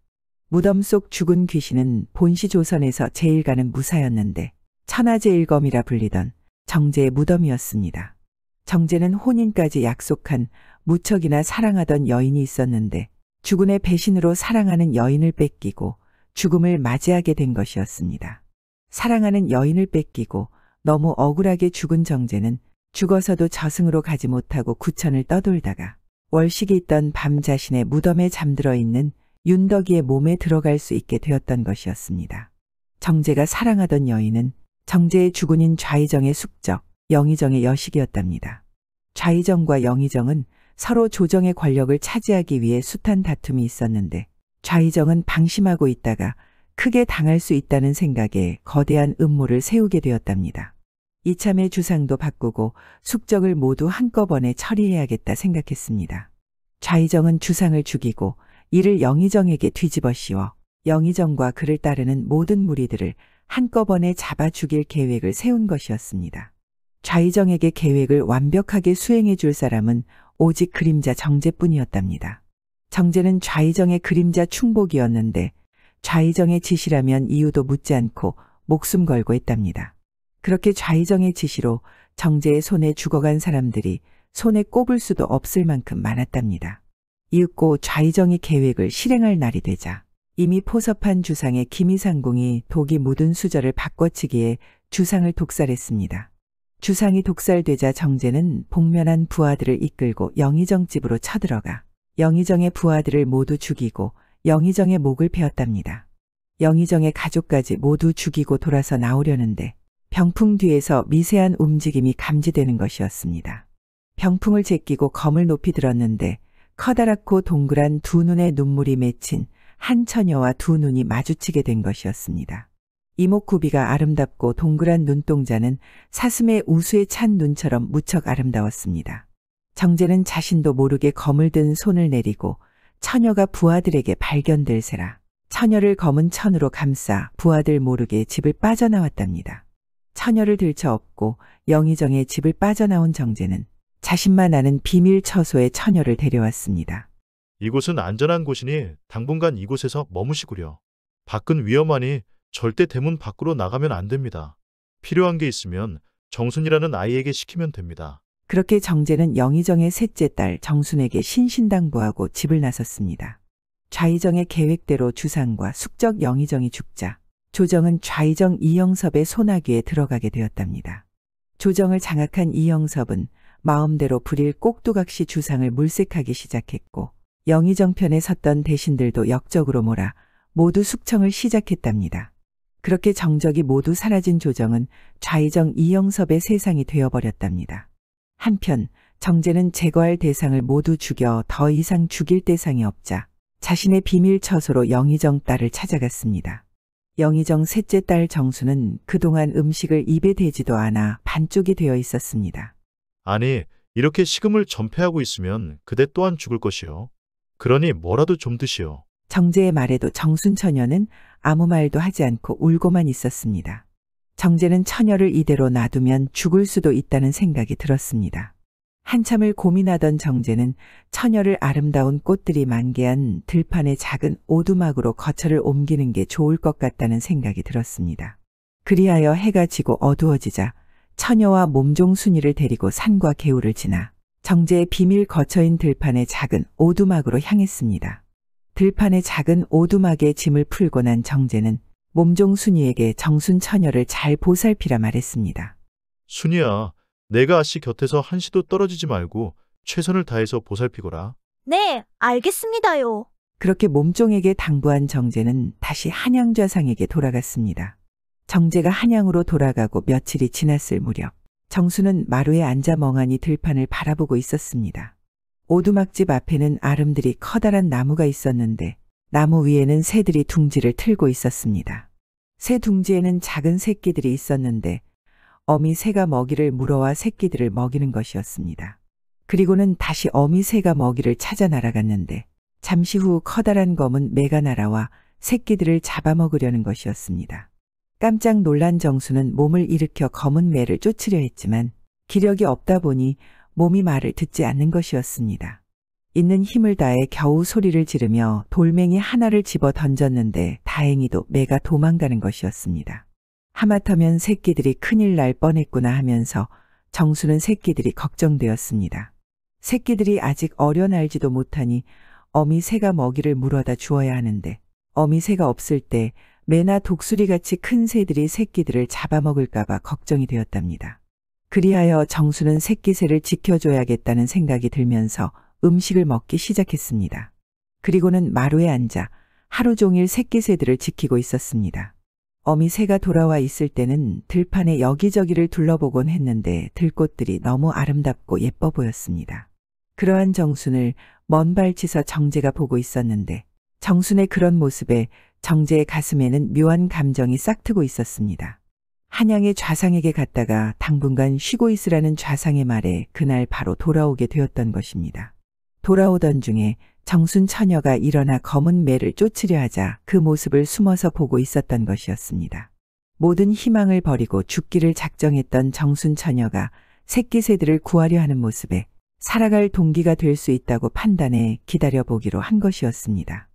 무덤 속 죽은 귀신은 본시 조선에서 제일 가는 무사였는데 천하제일검이라 불리던 정제의 무덤이었습니다. 정제는 혼인까지 약속한 무척이나 사랑하던 여인이 있었는데 주군의 배신으로 사랑하는 여인을 뺏기고 죽음을 맞이하게 된 것이었습니다. 사랑하는 여인을 뺏기고 너무 억울하게 죽은 정제는 죽어서도 저승으로 가지 못하고 구천을 떠돌다가 월식이 있던 밤 자신의 무덤에 잠들어 있는 윤덕이의 몸에 들어갈 수 있게 되었던 것이었습니다. 정제가 사랑하던 여인은 정제의 주군인 좌의정의 숙적, 영의정의 여식이었답니다. 좌의정과 영의정은 서로 조정의 권력을 차지하기 위해 숱한 다툼이 있었는데 좌의정은 방심하고 있다가 크게 당할 수 있다는 생각에 거대한 음모를 세우게 되었답니다. 이참에 주상도 바꾸고 숙적을 모두 한꺼번에 처리해야겠다 생각했습니다. 좌의정은 주상을 죽이고 이를 영의정에게 뒤집어 씌워 영의정과 그를 따르는 모든 무리들을 한꺼번에 잡아 죽일 계획을 세운 것이었습니다. 좌의정에게 계획을 완벽하게 수행해 줄 사람은 오직 그림자 정제뿐이었답니다. 정제는 좌의정의 그림자 충복이었는데 좌의정의 지시라면 이유도 묻지 않고 목숨 걸고 했답니다. 그렇게 좌의정의 지시로 정제의 손에 죽어간 사람들이 손에 꼽을 수도 없을 만큼 많았답니다. 이윽고 좌의정이 계획을 실행할 날이 되자 이미 포섭한 주상의 기미상궁이 독이 묻은 수저를 바꿔치기에 주상을 독살했습니다. 주상이 독살되자 정제는 복면한 부하들을 이끌고 영의정 집으로 쳐들어가 영의정의 부하들을 모두 죽이고 영의정의 목을 베었답니다. 영의정의 가족까지 모두 죽이고 돌아서 나오려는데 병풍 뒤에서 미세한 움직임이 감지되는 것이었습니다. 병풍을 제끼고 검을 높이 들었는데 커다랗고 동그란 두 눈에 눈물이 맺힌 한 처녀와 두 눈이 마주치게 된 것이었습니다. 이목구비가 아름답고 동그란 눈동자는 사슴의 우수에 찬 눈처럼 무척 아름다웠습니다. 정제는 자신도 모르게 검을 든 손을 내리고 처녀가 부하들에게 발견될세라 처녀를 검은 천으로 감싸 부하들 모르게 집을 빠져나왔답니다. 처녀를 들쳐 업고 영의정의 집을 빠져나온 정제는 자신만 아는 비밀 처소에 처녀를 데려왔습니다. 이곳은 안전한 곳이니 당분간 이곳에서 머무시구려. 밖은 위험하니 절대 대문 밖으로 나가면 안 됩니다. 필요한 게 있으면 정순이라는 아이에게 시키면 됩니다. 그렇게 정제는 영의정의 셋째 딸 정순에게 신신당부하고 집을 나섰습니다. 좌의정의 계획대로 주상과 숙적 영의정이 죽자 조정은 좌의정 이영섭의 소나귀에 들어가게 되었답니다. 조정을 장악한 이영섭은 마음대로 불일 꼭두각시 주상을 물색하기 시작했고 영의정 편에 섰던 대신들도 역적으로 몰아 모두 숙청을 시작했답니다. 그렇게 정적이 모두 사라진 조정은 좌의정 이영섭의 세상이 되어버렸답니다. 한편 정제는 제거할 대상을 모두 죽여 더 이상 죽일 대상이 없자 자신의 비밀 처소로 영의정 딸을 찾아갔습니다. 영의정 셋째 딸 정수는 그동안 음식을 입에 대지도 않아 반쪽이 되어 있었습니다. 아니, 이렇게 식음을 전폐하고 있으면 그대 또한 죽을 것이요. 그러니 뭐라도 좀 드시오. 정제의 말에도 정순 처녀는 아무 말도 하지 않고 울고만 있었습니다. 정제는 처녀를 이대로 놔두면 죽을 수도 있다는 생각이 들었습니다. 한참을 고민하던 정제는 처녀를 아름다운 꽃들이 만개한 들판의 작은 오두막으로 거처를 옮기는 게 좋을 것 같다는 생각이 들었습니다. 그리하여 해가 지고 어두워지자 처녀와 몸종 순이를 데리고 산과 개울을 지나 정제의 비밀 거처인 들판의 작은 오두막으로 향했습니다. 들판의 작은 오두막에 짐을 풀고 난 정제는 몸종 순이에게 정순 처녀를 잘 보살피라 말했습니다. 순이야, 내가 아씨 곁에서 한시도 떨어지지 말고 최선을 다해서 보살피거라. 네, 알겠습니다요. 그렇게 몸종에게 당부한 정제는 다시 한양좌상에게 돌아갔습니다. 정제가 한양으로 돌아가고 며칠이 지났을 무렵 정수는 마루에 앉아 멍하니 들판을 바라보고 있었습니다. 오두막집 앞에는 아름드리 커다란 나무가 있었는데 나무 위에는 새들이 둥지를 틀고 있었습니다. 새 둥지에는 작은 새끼들이 있었는데 어미 새가 먹이를 물어와 새끼들을 먹이는 것이었습니다. 그리고는 다시 어미 새가 먹이를 찾아 날아갔는데 잠시 후 커다란 검은 매가 날아와 새끼들을 잡아먹으려는 것이었습니다. 깜짝 놀란 정수는 몸을 일으켜 검은 매를 쫓으려 했지만 기력이 없다 보니 몸이 말을 듣지 않는 것이었습니다. 있는 힘을 다해 겨우 소리를 지르며 돌멩이 하나를 집어 던졌는데 다행히도 매가 도망가는 것이었습니다. 하마터면 새끼들이 큰일 날 뻔했구나 하면서 정수는 새끼들이 걱정되었습니다. 새끼들이 아직 어려 날지도 못하니 어미 새가 먹이를 물어다 주어야 하는데 어미 새가 없을 때 매나 독수리같이 큰 새들이 새끼들을 잡아먹을까 봐 걱정이 되었답니다. 그리하여 정수는 새끼 새를 지켜줘야겠다는 생각이 들면서 음식을 먹기 시작했습니다. 그리고는 마루에 앉아 하루 종일 새끼 새들을 지키고 있었습니다. 어미 새가 돌아와 있을 때는 들판에 여기저기를 둘러보곤 했는데 들꽃들이 너무 아름답고 예뻐 보였습니다. 그러한 정순을 먼 발치서 정재가 보고 있었는데 정순의 그런 모습에 정재의 가슴에는 묘한 감정이 싹트고 있었습니다. 한양의 좌상에게 갔다가 당분간 쉬고 있으라는 좌상의 말에 그날 바로 돌아오게 되었던 것입니다. 돌아오던 중에 정순 처녀가 일어나 검은 매를 쫓으려 하자 그 모습을 숨어서 보고 있었던 것이었습니다. 모든 희망을 버리고 죽기를 작정했던 정순 처녀가 새끼 새들을 구하려 하는 모습에 살아갈 동기가 될 수 있다고 판단해 기다려보기로 한 것이었습니다.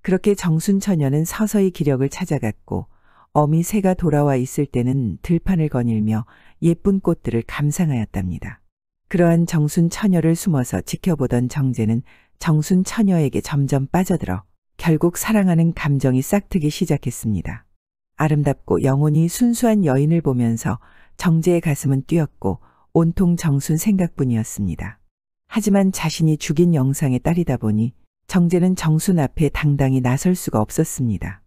그렇게 정순 처녀는 서서히 기력을 찾아갔고 어미 새가 돌아와 있을 때는 들판을 거닐며 예쁜 꽃들을 감상하였답니다. 그러한 정순 처녀를 숨어서 지켜보던 정재는 정순 처녀에게 점점 빠져들어 결국 사랑하는 감정이 싹트기 시작했습니다. 아름답고 영혼이 순수한 여인을 보면서 정재의 가슴은 뛰었고 온통 정순 생각뿐이었습니다. 하지만 자신이 죽인 영상의 딸이다 보니 정재는 정순 앞에 당당히 나설 수가 없었습니다.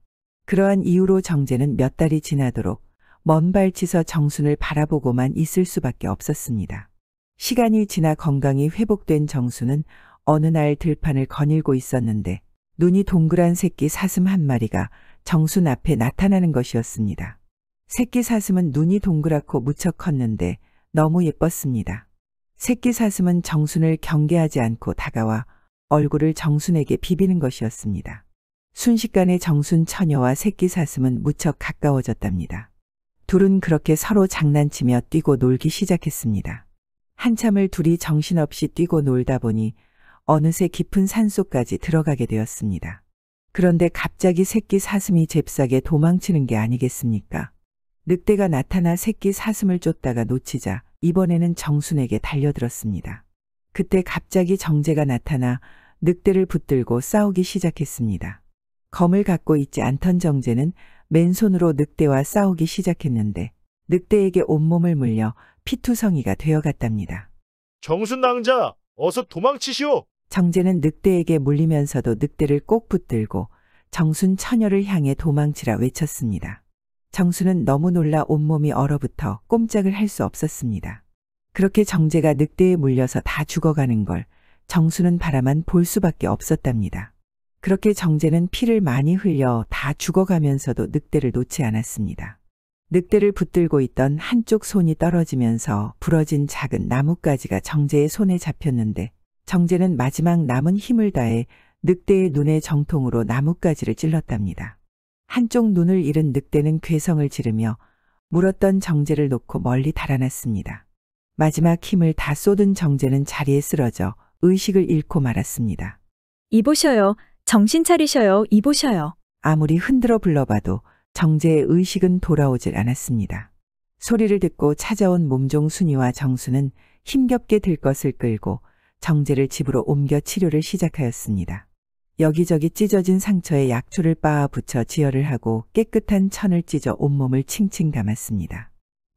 그러한 이유로 정재는 몇 달이 지나도록 먼 발치서 정순을 바라보고만 있을 수밖에 없었습니다. 시간이 지나 건강이 회복된 정순은 어느 날 들판을 거닐고 있었는데 눈이 동그란 새끼 사슴 한 마리가 정순 앞에 나타나는 것이었습니다. 새끼 사슴은 눈이 동그랗고 무척 컸는데 너무 예뻤습니다. 새끼 사슴은 정순을 경계하지 않고 다가와 얼굴을 정순에게 비비는 것이었습니다. 순식간에 정순 처녀와 새끼 사슴은 무척 가까워졌답니다. 둘은 그렇게 서로 장난치며 뛰고 놀기 시작했습니다. 한참을 둘이 정신없이 뛰고 놀다 보니 어느새 깊은 산속까지 들어가게 되었습니다. 그런데 갑자기 새끼 사슴이 잽싸게 도망치는 게 아니겠습니까? 늑대가 나타나 새끼 사슴을 쫓다가 놓치자 이번에는 정순에게 달려들었습니다. 그때 갑자기 정재가 나타나 늑대를 붙들고 싸우기 시작했습니다. 검을 갖고 있지 않던 정재는 맨손으로 늑대와 싸우기 시작했는데 늑대에게 온몸을 물려 피투성이가 되어갔답니다. 정순 낭자, 어서 도망치시오. 정재는 늑대에게 물리면서도 늑대를 꼭 붙들고 정순 처녀를 향해 도망치라 외쳤습니다. 정순은 너무 놀라 온몸이 얼어붙어 꼼짝을 할 수 없었습니다. 그렇게 정재가 늑대에 물려서 다 죽어가는 걸 정순은 바라만 볼 수밖에 없었답니다. 그렇게 정재는 피를 많이 흘려 다 죽어가면서도 늑대를 놓지 않았습니다. 늑대를 붙들고 있던 한쪽 손이 떨어지면서 부러진 작은 나뭇가지가 정재의 손에 잡혔는데 정재는 마지막 남은 힘을 다해 늑대의 눈에 정통으로 나뭇가지를 찔렀답니다. 한쪽 눈을 잃은 늑대는 괴성을 지르며 물었던 정재를 놓고 멀리 달아났습니다. 마지막 힘을 다 쏟은 정재는 자리에 쓰러져 의식을 잃고 말았습니다. 이보셔요. 정신 차리셔요. 이보셔요. 아무리 흔들어 불러봐도 정재의 의식은 돌아오질 않았습니다. 소리를 듣고 찾아온 몸종 순이와 정수는 힘겹게 들것을 끌고 정재를 집으로 옮겨 치료를 시작하였습니다. 여기저기 찢어진 상처에 약초를 빻아 붙여 지혈을 하고 깨끗한 천을 찢어 온몸을 칭칭 감았습니다.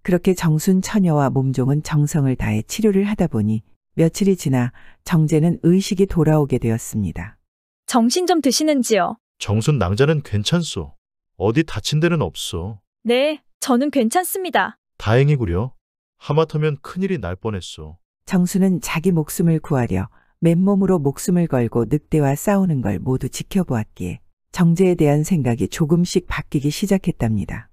그렇게 정순 처녀와 몸종은 정성을 다해 치료를 하다 보니 며칠이 지나 정재는 의식이 돌아오게 되었습니다. 정신 좀 드시는지요? 정순 낭자는 괜찮소. 어디 다친 데는 없어. 네, 저는 괜찮습니다. 다행이구려. 하마터면 큰일이 날 뻔했소. 정수는 자기 목숨을 구하려 맨몸으로 목숨을 걸고 늑대와 싸우는 걸 모두 지켜보았기에 정제에 대한 생각이 조금씩 바뀌기 시작했답니다.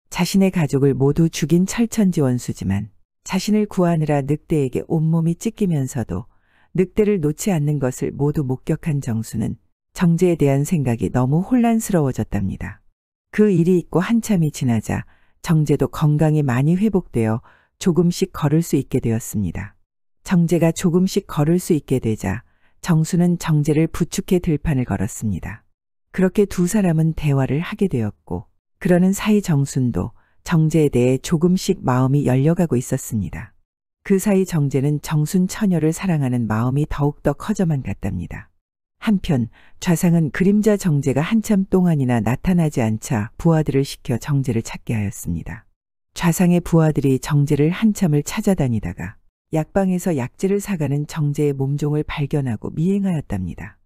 자신의 가족을 모두 죽인 철천지원수지만 자신을 구하느라 늑대에게 온몸이 찢기면서도 늑대를 놓지 않는 것을 모두 목격한 정수는 정제에 대한 생각이 너무 혼란스러워졌답니다. 그 일이 있고 한참이 지나자 정제도 건강이 많이 회복되어 조금씩 걸을 수 있게 되었습니다. 정제가 조금씩 걸을 수 있게 되자 정수는 정제를 부축해 들판을 걸었습니다. 그렇게 두 사람은 대화를 하게 되었고 그러는 사이 정순도 정제에 대해 조금씩 마음이 열려가고 있었습니다. 그 사이 정제는 정순 처녀를 사랑하는 마음이 더욱더 커져만 갔답니다. 한편 좌상은 그림자 정제가 한참 동안이나 나타나지 않자 부하들을 시켜 정제를 찾게 하였습니다. 좌상의 부하들이 정제를 한참을 찾아다니다가 약방에서 약재를 사가는 정제의 몸종을 발견하고 미행하였답니다.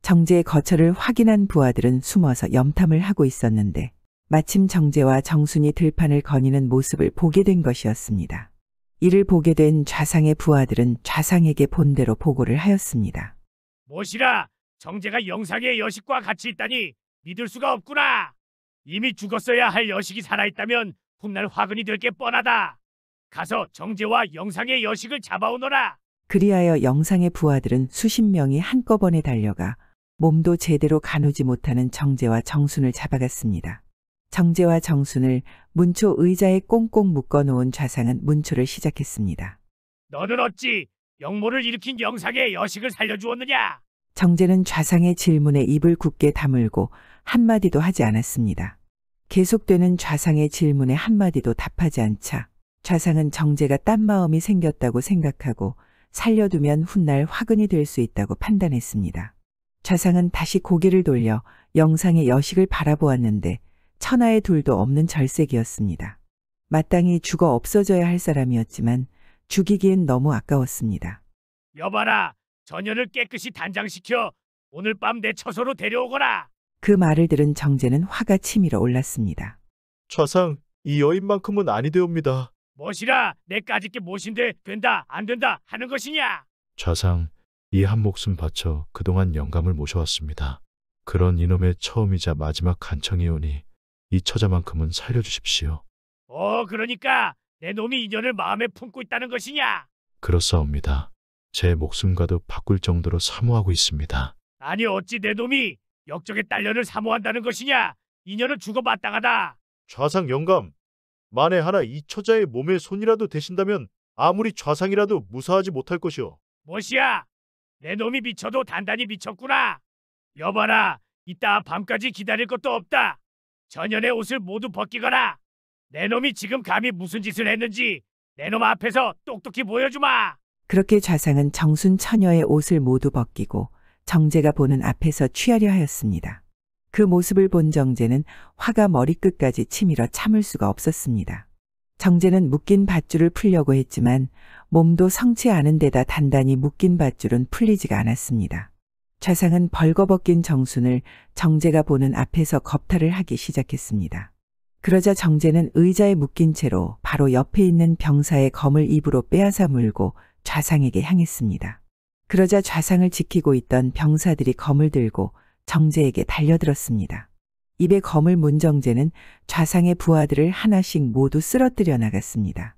정제의 거처를 확인한 부하들은 숨어서 염탐을 하고 있었는데 마침 정제와 정순이 들판을 거니는 모습을 보게 된 것이었습니다. 이를 보게 된 좌상의 부하들은 좌상에게 본대로 보고를 하였습니다. 무엇이라 정제가 영상의 여식과 같이 있다니 믿을 수가 없구나. 이미 죽었어야 할 여식이 살아있다면 훗날 화근이 될 게 뻔하다. 가서 정제와 영상의 여식을 잡아오너라. 그리하여 영상의 부하들은 수십 명이 한꺼번에 달려가 몸도 제대로 가누지 못하는 정제와 정순을 잡아갔습니다. 정제와 정순을 문초 의자에 꽁꽁 묶어놓은 좌상은 문초를 시작했습니다. 너는 어찌 영모를 일으킨 영상의 여식을 살려주었느냐? 정제는 좌상의 질문에 입을 굳게 다물고 한마디도 하지 않았습니다. 계속되는 좌상의 질문에 한마디도 답하지 않자 좌상은 정제가 딴 마음이 생겼다고 생각하고 살려두면 훗날 화근이 될 수 있다고 판단했습니다. 좌상은 다시 고개를 돌려 영상의 여식을 바라보았는데 천하의 둘도 없는 절색이었습니다. 마땅히 죽어 없어져야 할 사람이었지만 죽이기엔 너무 아까웠습니다. 여봐라, 전녀를 깨끗이 단장시켜 오늘 밤 내 처소로 데려오거라. 그 말을 들은 정제는 화가 치밀어 올랐습니다. 좌상, 이 여인만큼은 아니되옵니다. 무엇이라 내까짓 게 무엇인데 된다 안 된다 하는 것이냐? 좌상, 이 한 목숨 바쳐 그동안 영감을 모셔왔습니다. 그런 이놈의 처음이자 마지막 간청이오니 이 처자만큼은 살려주십시오. 그러니까 내 놈이 인연을 마음에 품고 있다는 것이냐? 그렇사옵니다. 제 목숨과도 바꿀 정도로 사모하고 있습니다. 아니 어찌 내 놈이 역적의 딸년을 사모한다는 것이냐? 인연은 죽어 마땅하다. 좌상 영감, 만에 하나 이 처자의 몸에 손이라도 대신다면 아무리 좌상이라도 무사하지 못할 것이오. 무엇이야? 내 놈이 미쳐도 단단히 미쳤구나. 여봐라, 이따 밤까지 기다릴 것도 없다. 전연의 옷을 모두 벗기거라. 내 놈이 지금 감히 무슨 짓을 했는지 내 놈 앞에서 똑똑히 보여주마. 그렇게 좌상은 정순 처녀의 옷을 모두 벗기고 정제가 보는 앞에서 취하려 하였습니다. 그 모습을 본 정제는 화가 머리끝까지 치밀어 참을 수가 없었습니다. 정제는 묶인 밧줄을 풀려고 했지만 몸도 성치 않은 데다 단단히 묶인 밧줄은 풀리지가 않았습니다. 좌상은 벌거벗긴 정순을 정제가 보는 앞에서 겁탈을 하기 시작했습니다. 그러자 정제는 의자에 묶인 채로 바로 옆에 있는 병사의 검을 입으로 빼앗아 물고 좌상에게 향했습니다. 그러자 좌상을 지키고 있던 병사들이 검을 들고 정제에게 달려들었습니다. 입에 검을 문 정제는 좌상의 부하들을 하나씩 모두 쓰러뜨려 나갔습니다.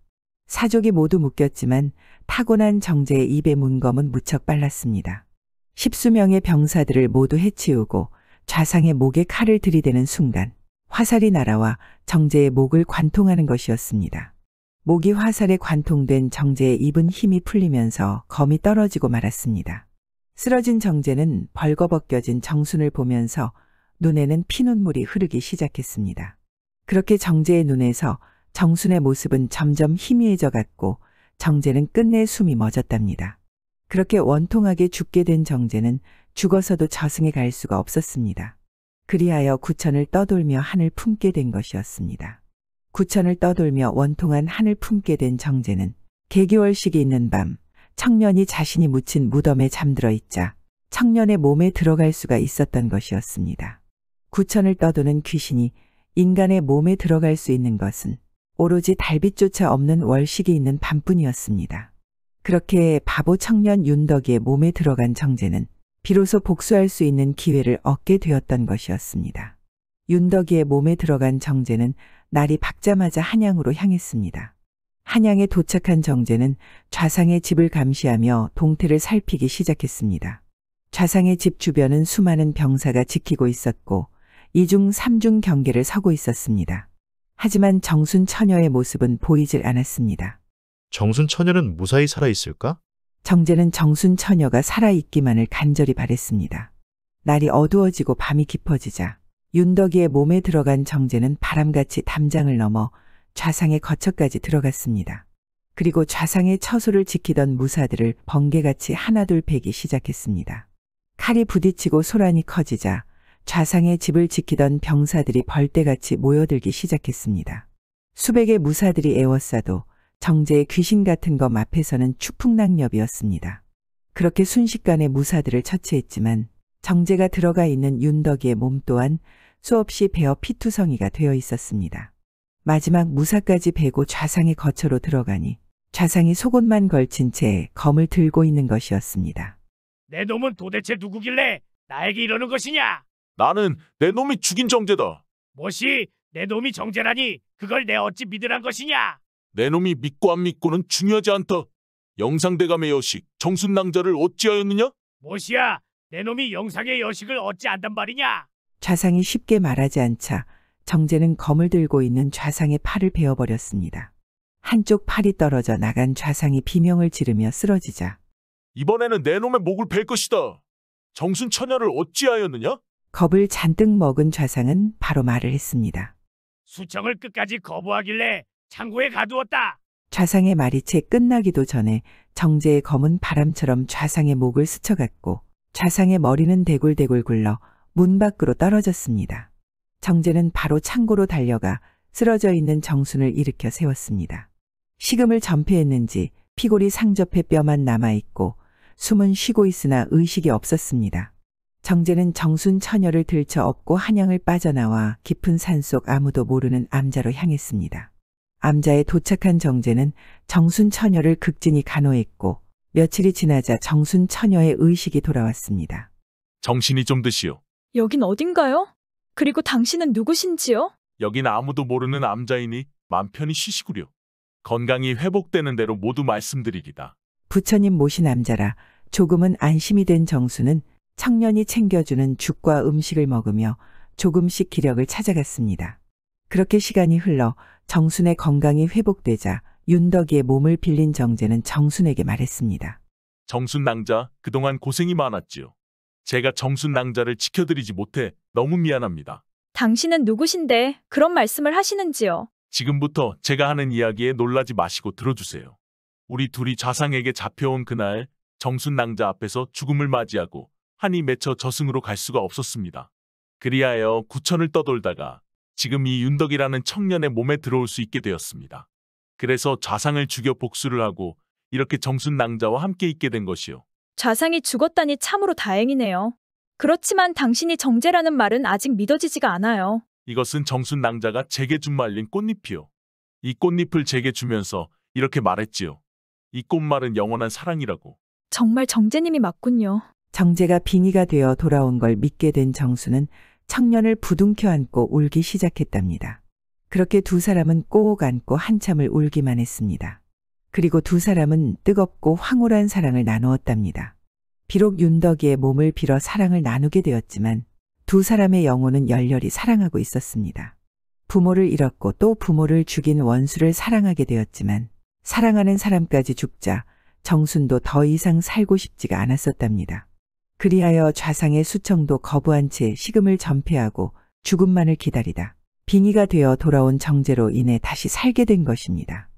사족이 모두 묶였지만 타고난 정제의 입에 문 검은 무척 빨랐습니다. 십수명의 병사들을 모두 해치우고 좌상의 목에 칼을 들이대는 순간 화살이 날아와 정제의 목을 관통하는 것이었습니다. 목이 화살에 관통된 정제의 입은 힘이 풀리면서 검이 떨어지고 말았습니다. 쓰러진 정제는 벌거벗겨진 정순을 보면서 눈에는 피눈물이 흐르기 시작했습니다. 그렇게 정제의 눈에서 정순의 모습은 점점 희미해져 갔고 정제는 끝내 숨이 멎었답니다. 그렇게 원통하게 죽게 된 정제는 죽어서도 저승에 갈 수가 없었습니다. 그리하여 구천을 떠돌며 한을 품게 된 것이었습니다. 구천을 떠돌며 원통한 한을 품게 된 정제는 개기월식이 있는 밤 청년이 자신이 묻힌 무덤에 잠들어 있자 청년의 몸에 들어갈 수가 있었던 것이었습니다. 구천을 떠도는 귀신이 인간의 몸에 들어갈 수 있는 것은 오로지 달빛조차 없는 월식이 있는 밤뿐이었습니다. 그렇게 바보 청년 윤덕이의 몸에 들어간 정재는 비로소 복수할 수 있는 기회를 얻게 되었던 것이었습니다. 윤덕이의 몸에 들어간 정재는 날이 밝자마자 한양으로 향했습니다. 한양에 도착한 정재는 좌상의 집을 감시하며 동태를 살피기 시작했습니다. 좌상의 집 주변은 수많은 병사가 지키고 있었고 2중 3중 경계를 서고 있었습니다. 하지만 정순 처녀의 모습은 보이질 않았습니다. 정순 처녀는 무사히 살아있을까? 정재는 정순 처녀가 살아있기만을 간절히 바랬습니다. 날이 어두워지고 밤이 깊어지자 윤덕이의 몸에 들어간 정재는 바람같이 담장을 넘어 좌상의 거처까지 들어갔습니다. 그리고 좌상의 처소를 지키던 무사들을 번개같이 하나둘 베기 시작했습니다. 칼이 부딪히고 소란이 커지자 좌상의 집을 지키던 병사들이 벌떼같이 모여들기 시작했습니다. 수백의 무사들이 에워싸도 정재의 귀신 같은 검 앞에서는 추풍낙엽이었습니다. 그렇게 순식간에 무사들을 처치했지만 정재가 들어가 있는 윤덕이의 몸 또한 수없이 베어 피투성이가 되어 있었습니다. 마지막 무사까지 베고 좌상의 거처로 들어가니 좌상이 속옷만 걸친 채 검을 들고 있는 것이었습니다. 내 놈은 도대체 누구길래 나에게 이러는 것이냐? 나는 내 놈이 죽인 정재다. 뭐시 내 놈이 정재라니 그걸 내 어찌 믿으란 것이냐? 내 놈이 믿고 안 믿고는 중요하지 않다. 영상대감의 여식 정순낭자를 어찌하였느냐? 뭐시야 내 놈이 영상의 여식을 어찌 안단 말이냐? 좌상이 쉽게 말하지 않자 정재는 검을 들고 있는 좌상의 팔을 베어버렸습니다. 한쪽 팔이 떨어져 나간 좌상이 비명을 지르며 쓰러지자 이번에는 내 놈의 목을 벨 것이다. 정순 처녀를 어찌하였느냐? 겁을 잔뜩 먹은 좌상은 바로 말을 했습니다. 수청을 끝까지 거부하길래 창고에 가두었다. 좌상의 말이 채 끝나기도 전에 정재의 검은 바람처럼 좌상의 목을 스쳐갔고 좌상의 머리는 대굴대굴 굴러 문 밖으로 떨어졌습니다. 정재는 바로 창고로 달려가 쓰러져 있는 정순을 일으켜 세웠습니다. 식음을 전폐했는지 피골이 상접해 뼈만 남아있고 숨은 쉬고 있으나 의식이 없었습니다. 정재는 정순 처녀를 들쳐 업고 한양을 빠져나와 깊은 산속 아무도 모르는 암자로 향했습니다. 암자에 도착한 정재는 정순 처녀를 극진히 간호했고 며칠이 지나자 정순 처녀의 의식이 돌아왔습니다. 정신이 좀 드시오. 여긴 어딘가요? 그리고 당신은 누구신지요? 여긴 아무도 모르는 암자이니 맘 편히 쉬시구려. 건강이 회복되는 대로 모두 말씀드리리다. 부처님 모신 암자라 조금은 안심이 된 정수는 청년이 챙겨주는 죽과 음식을 먹으며 조금씩 기력을 찾아갔습니다. 그렇게 시간이 흘러 정순의 건강이 회복되자 윤덕이의 몸을 빌린 정재는 정순에게 말했습니다. 정순 낭자, 그동안 고생이 많았지요. 제가 정순 낭자를 지켜드리지 못해 너무 미안합니다. 당신은 누구신데 그런 말씀을 하시는지요? 지금부터 제가 하는 이야기에 놀라지 마시고 들어주세요. 우리 둘이 좌상에게 잡혀온 그날 정순 낭자 앞에서 죽음을 맞이하고 한이 맺혀 저승으로 갈 수가 없었습니다. 그리하여 구천을 떠돌다가 지금 이 윤덕이라는 청년의 몸에 들어올 수 있게 되었습니다. 그래서 좌상을 죽여 복수를 하고 이렇게 정순 낭자와 함께 있게 된 것이요. 좌상이 죽었다니 참으로 다행이네요. 그렇지만 당신이 정재라는 말은 아직 믿어지지가 않아요. 이것은 정순 낭자가 제게 준 말린 꽃잎이요. 이 꽃잎을 제게 주면서 이렇게 말했지요. 이 꽃말은 영원한 사랑이라고. 정말 정재님이 맞군요. 정재가 빙의가 되어 돌아온 걸 믿게 된 정수는 청년을 부둥켜 안고 울기 시작했답니다. 그렇게 두 사람은 꼭 안고 한참을 울기만 했습니다. 그리고 두 사람은 뜨겁고 황홀한 사랑을 나누었답니다. 비록 윤덕이의 몸을 빌어 사랑을 나누게 되었지만 두 사람의 영혼은 열렬히 사랑하고 있었습니다. 부모를 잃었고 또 부모를 죽인 원수를 사랑하게 되었지만 사랑하는 사람까지 죽자 정순도 더 이상 살고 싶지가 않았었답니다. 그리하여 좌상의 수청도 거부한 채 식음을 전폐하고 죽음만을 기다리다 빙의가 되어 돌아온 정재로 인해 다시 살게 된 것입니다.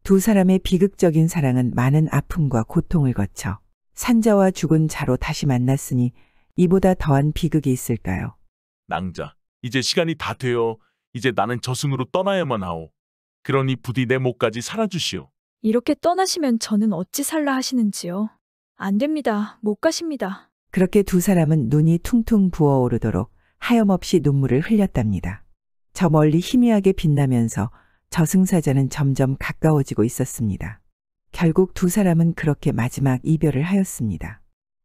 두 사람의 비극적인 사랑은 많은 아픔과 고통을 거쳐 산자와 죽은 자로 다시 만났으니 이보다 더한 비극이 있을까요? 낭자, 이제 시간이 다 되어 이제 나는 저승으로 떠나야만 하오. 그러니 부디 내 목까지 살아주시오. 이렇게 떠나시면 저는 어찌 살라 하시는지요? 안 됩니다. 못 가십니다. 그렇게 두 사람은 눈이 퉁퉁 부어오르도록 하염없이 눈물을 흘렸답니다. 저 멀리 희미하게 빛나면서 저승사자는 점점 가까워지고 있었습니다. 결국 두 사람은 그렇게 마지막 이별을 하였습니다.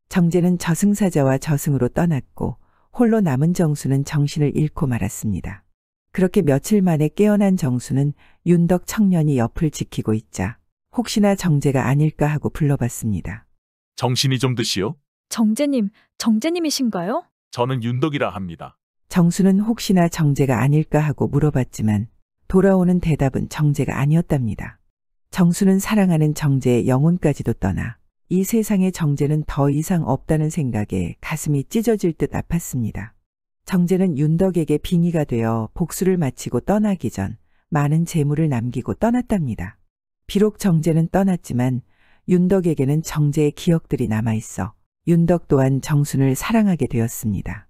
정재는 저승사자와 저승으로 떠났고 홀로 남은 정수는 정신을 잃고 말았습니다. 그렇게 며칠 만에 깨어난 정수는 윤덕 청년이 옆을 지키고 있자 혹시나 정재가 아닐까 하고 불러봤습니다. 정신이 좀 드시오? 정재님, 정재님이신가요? 저는 윤덕이라 합니다. 정수는 혹시나 정재가 아닐까 하고 물어봤지만 돌아오는 대답은 정재가 아니었답니다. 정수는 사랑하는 정재의 영혼까지도 떠나 이 세상에 정재는 더 이상 없다는 생각에 가슴이 찢어질 듯 아팠습니다. 정재는 윤덕에게 빙의가 되어 복수를 마치고 떠나기 전 많은 재물을 남기고 떠났답니다. 비록 정재는 떠났지만 윤덕에게는 정재의 기억들이 남아있어 윤덕 또한 정순을 사랑하게 되었습니다.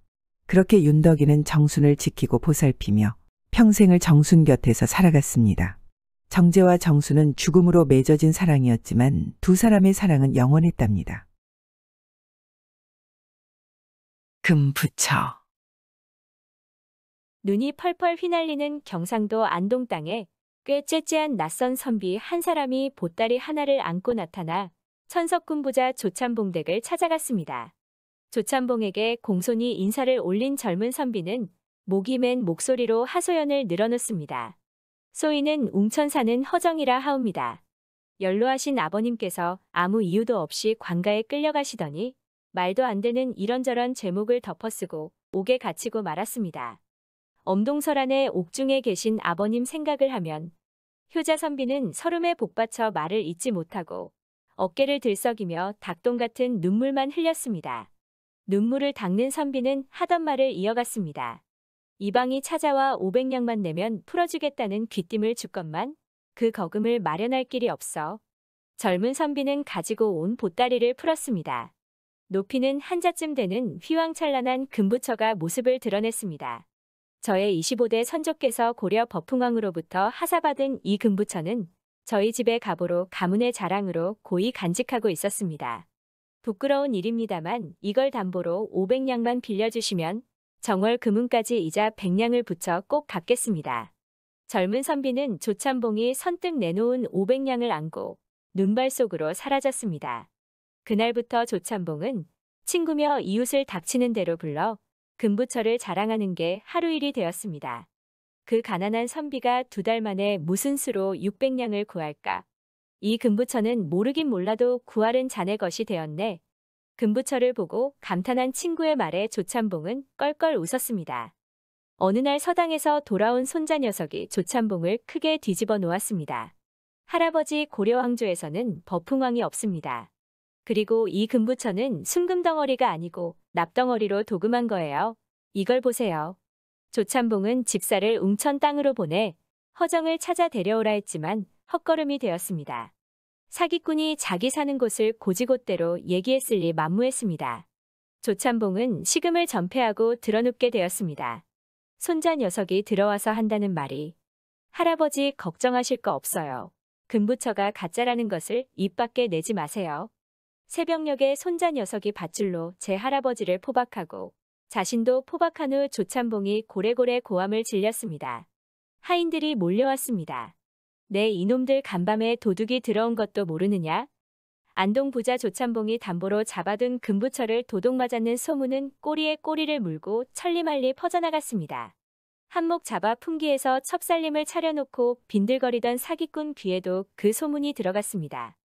그렇게 윤덕이는 정순을 지키고 보살피며 평생을 정순 곁에서 살아갔습니다. 정재와 정순은 죽음으로 맺어진 사랑이었지만 두 사람의 사랑은 영원했답니다. 금부처. 눈이 펄펄 휘날리는 경상도 안동 땅에 꽤 째째한 낯선 선비 한 사람이 보따리 하나를 안고 나타나 천석군 부자 조찬봉 댁을 찾아갔습니다. 조찬봉에게 공손히 인사를 올린 젊은 선비는 목이 맨 목소리로 하소연을 늘어놓습니다. 소인은 웅천 사는 허정이라 하옵니다. 연로하신 아버님께서 아무 이유도 없이 관가에 끌려가시더니 말도 안 되는 이런저런 제목을 덮어쓰고 옥에 갇히고 말았습니다. 엄동설 안에 옥중에 계신 아버님 생각을 하면 효자 선비는 설움에 복받쳐 말을 잇지 못하고 어깨를 들썩이며 닭똥 같은 눈물만 흘렸습니다. 눈물을 닦는 선비는 하던 말을 이어갔습니다. 이방이 찾아와 500냥만 내면 풀어주겠다는 귀띔을 주건만 그 거금을 마련할 길이 없어 젊은 선비는 가지고 온 보따리를 풀었습니다. 높이는 한자쯤 되는 휘황찬란한 금부처가 모습을 드러냈습니다. 저의 25대 선조께서 고려 버풍왕으로부터 하사받은 이 금부처는 저희 집의 가보로 가문의 자랑으로 고이 간직하고 있었습니다. 부끄러운 일입니다만 이걸 담보로 500냥만 빌려주시면 정월 금운까지 이자 100냥을 붙여 꼭 갚겠습니다. 젊은 선비는 조찬봉이 선뜻 내놓은 500냥을 안고 눈발 속으로 사라졌습니다. 그날부터 조찬봉은 친구며 이웃을 닥치는 대로 불러 금부처를 자랑하는 게 하루일이 되었습니다. 그 가난한 선비가 2달 만에 무슨 수로 600냥을 구할까? 이 금부처는 모르긴 몰라도 구할은 자네 것이 되었네. 금부처를 보고 감탄한 친구의 말에 조찬봉은 껄껄 웃었습니다. 어느 날 서당에서 돌아온 손자 녀석이 조찬봉을 크게 뒤집어 놓았습니다. 할아버지 고려왕조에서는 버풍왕이 없습니다. 그리고 이 금부처는 순금덩어리가 아니고 납덩어리로 도금한 거예요. 이걸 보세요. 조찬봉은 집사를 웅천 땅으로 보내 허정을 찾아 데려오라 했지만 헛걸음이 되었습니다. 사기꾼이 자기 사는 곳을 고지곳대로 얘기했을리 만무했습니다. 조찬봉은 식음을 전폐하고 드러눕게 되었습니다. 손자 녀석이 들어와서 한다는 말이 할아버지 걱정하실 거 없어요. 금부처가 가짜라는 것을 입 밖에 내지 마세요. 새벽녘에 손자 녀석이 밧줄로 제 할아버지를 포박하고 자신도 포박한 후 조찬봉이 고래고래 고함을 질렸습니다. 하인들이 몰려왔습니다. 내 이놈들 간밤에 도둑이 들어온 것도 모르느냐? 안동 부자 조찬봉이 담보로 잡아둔 금부처를 도둑 맞았는 소문은 꼬리에 꼬리를 물고 천리말리 퍼져나갔습니다. 한몫 잡아 풍기에서 첩살림을 차려놓고 빈들거리던 사기꾼 귀에도 그 소문이 들어갔습니다.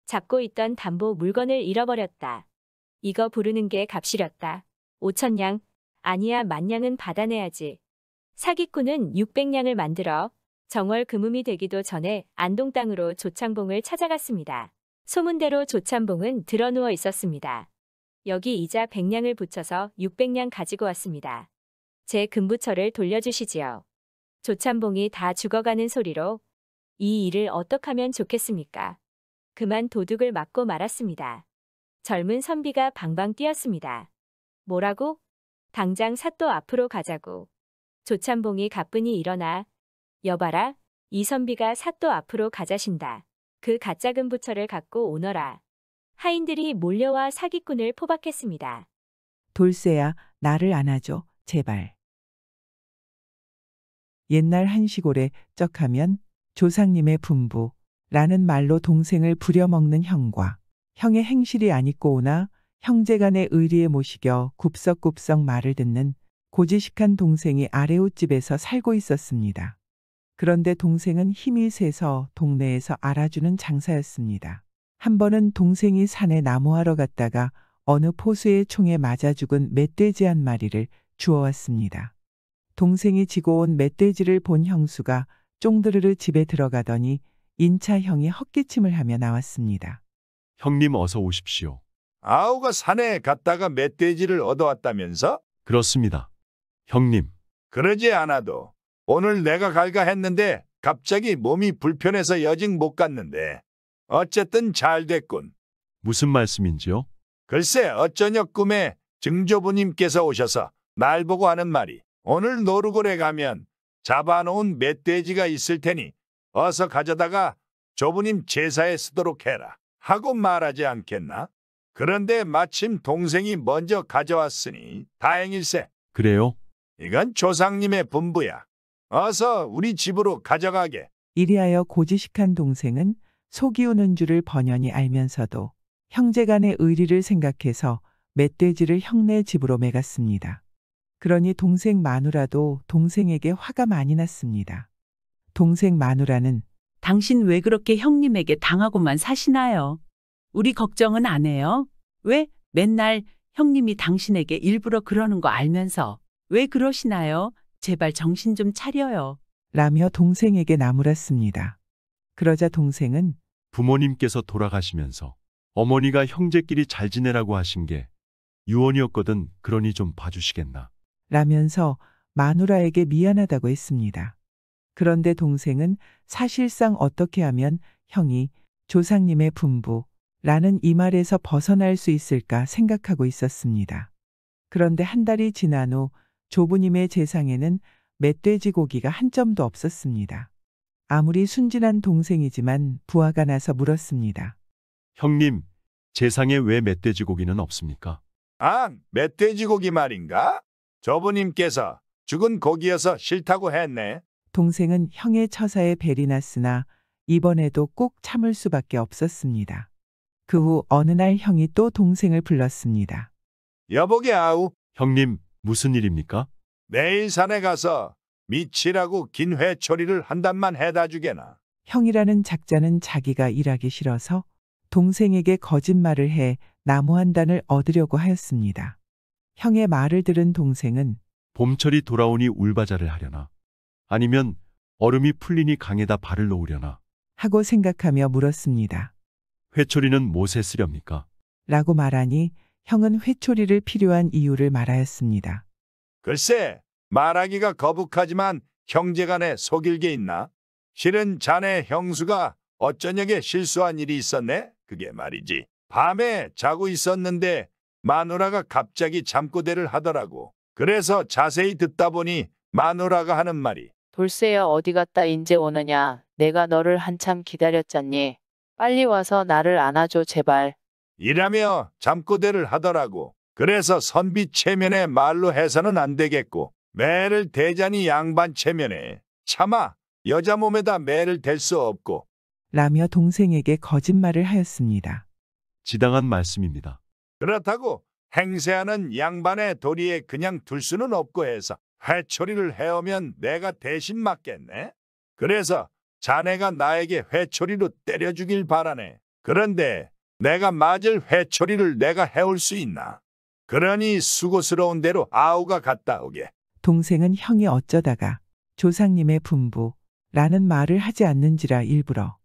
잡고 있던 담보 물건을 잃어버렸다. 이거 부르는 게 값이렸다. 5천냥, 아니야 10,000냥은 받아내야지. 사기꾼은 600냥을 만들어 정월 금음이 되기도 전에 안동 땅으로 조찬봉을 찾아갔습니다. 소문대로 조찬봉은 드러누워 있었습니다. 여기 이자 100냥을 붙여서 600냥 가지고 왔습니다. 제 금부처를 돌려주시지요. 조찬봉이 다 죽어가는 소리로 이 일을 어떡하면 좋겠습니까? 그만 도둑을 맞고 말았습니다. 젊은 선비가 방방 뛰었습니다. 뭐라고? 당장 사또 앞으로 가자고. 조찬봉이 가뿐히 일어나 여봐라, 이 선비가 사또 앞으로 가자신다. 그 가짜 금부처를 갖고 오너라. 하인들이 몰려와 사기꾼을 포박했습니다. 돌쇠야, 나를 안아줘, 제발. 옛날 한 시골에 쩍하면 조상님의 분부라는 말로 동생을 부려먹는 형과 형의 행실이 안 입고 오나 형제간의 의리에 모시겨 굽석굽석 말을 듣는 고지식한 동생이 아래옷집에서 살고 있었습니다. 그런데 동생은 힘이 세서 동네에서 알아주는 장사였습니다. 한 번은 동생이 산에 나무하러 갔다가 어느 포수의 총에 맞아 죽은 멧돼지 한 마리를 주워왔습니다. 동생이 지고 온 멧돼지를 본 형수가 쫑드르르 집에 들어가더니 인차 형이 헛기침을 하며 나왔습니다. 형님 어서 오십시오. 아우가 산에 갔다가 멧돼지를 얻어왔다면서? 그렇습니다. 형님. 그러지 않아도 오늘 내가 갈까 했는데 갑자기 몸이 불편해서 여직 못 갔는데 어쨌든 잘 됐군. 무슨 말씀인지요? 글쎄 어쩌녁 꿈에 증조부님께서 오셔서 날 보고 하는 말이 오늘 노루골에 가면 잡아놓은 멧돼지가 있을 테니 어서 가져다가 조부님 제사에 쓰도록 해라 하고 말하지 않겠나? 그런데 마침 동생이 먼저 가져왔으니 다행일세. 그래요? 이건 조상님의 분부야. 어서 우리 집으로 가져가게. 이리하여 고지식한 동생은 속이 우는 줄을 번연히 알면서도 형제간의 의리를 생각해서 멧돼지를 형네 집으로 매갔습니다. 그러니 동생 마누라도 동생에게 화가 많이 났습니다. 동생 마누라는 당신 왜 그렇게 형님에게 당하고만 사시나요? 우리 걱정은 안 해요? 왜 맨날 형님이 당신에게 일부러 그러는 거 알면서 왜 그러시나요? 제발 정신 좀 차려요. 라며 동생에게 나무랐습니다. 그러자 동생은 부모님께서 돌아가시면서 어머니가 형제끼리 잘 지내라고 하신 게 유언이었거든. 그러니 좀 봐주시겠나. 라면서 마누라에게 미안하다고 했습니다. 그런데 동생은 사실상 어떻게 하면 형이 조상님의 분부라는 이 말에서 벗어날 수 있을까 생각하고 있었습니다. 그런데 한 달이 지난 후 조부님의 제상에는 멧돼지 고기가 한 점도 없었습니다. 아무리 순진한 동생이지만 부하가 나서 물었습니다. 형님, 제상에 왜 멧돼지 고기는 없습니까? 아, 멧돼지 고기 말인가? 조부님께서 죽은 고기여서 싫다고 했네. 동생은 형의 처사에 벨이 났으나 이번에도 꼭 참을 수밖에 없었습니다. 그 후 어느 날 형이 또 동생을 불렀습니다. 여보게 아우. 형님, 무슨 일입니까? 내일 산에 가서 미치라고 긴 회초리를 한 단만 해다 주게나. 형이라는 작자는 자기가 일하기 싫어서 동생에게 거짓말을 해 나무 한 단을 얻으려고 하였습니다. 형의 말을 들은 동생은 봄철이 돌아오니 울바자를 하려나? 아니면 얼음이 풀리니 강에다 발을 놓으려나? 하고 생각하며 물었습니다. 회초리는 못에 쓰렵니까? 라고 말하니 형은 회초리를 필요한 이유를 말하였습니다. 글쎄, 말하기가 거북하지만 형제간에 속일 게 있나? 실은 자네 형수가 어쩌녁에 실수한 일이 있었네? 그게 말이지. 밤에 자고 있었는데 마누라가 갑자기 잠꼬대를 하더라고. 그래서 자세히 듣다 보니 마누라가 하는 말이 돌쇠야 어디 갔다 인제 오느냐. 내가 너를 한참 기다렸잖니. 빨리 와서 나를 안아줘 제발. 이라며 잠꼬대를 하더라고. 그래서 선비 체면에 말로 해서는 안 되겠고 매를 대자니 양반 체면에 차마 여자 몸에다 매를 댈 수 없고 라며 동생에게 거짓말을 하였습니다. 지당한 말씀입니다. 그렇다고 행세하는 양반의 도리에 그냥 둘 수는 없고 해서 회초리를 해오면 내가 대신 맞겠네. 그래서 자네가 나에게 회초리로 때려주길 바라네. 그런데 내가 맞을 회초리를 내가 해올 수 있나? 그러니 수고스러운 대로 아우가 갔다 오게. 동생은 형이 어쩌다가 조상님의 분부라는 말을 하지 않는지라 일부러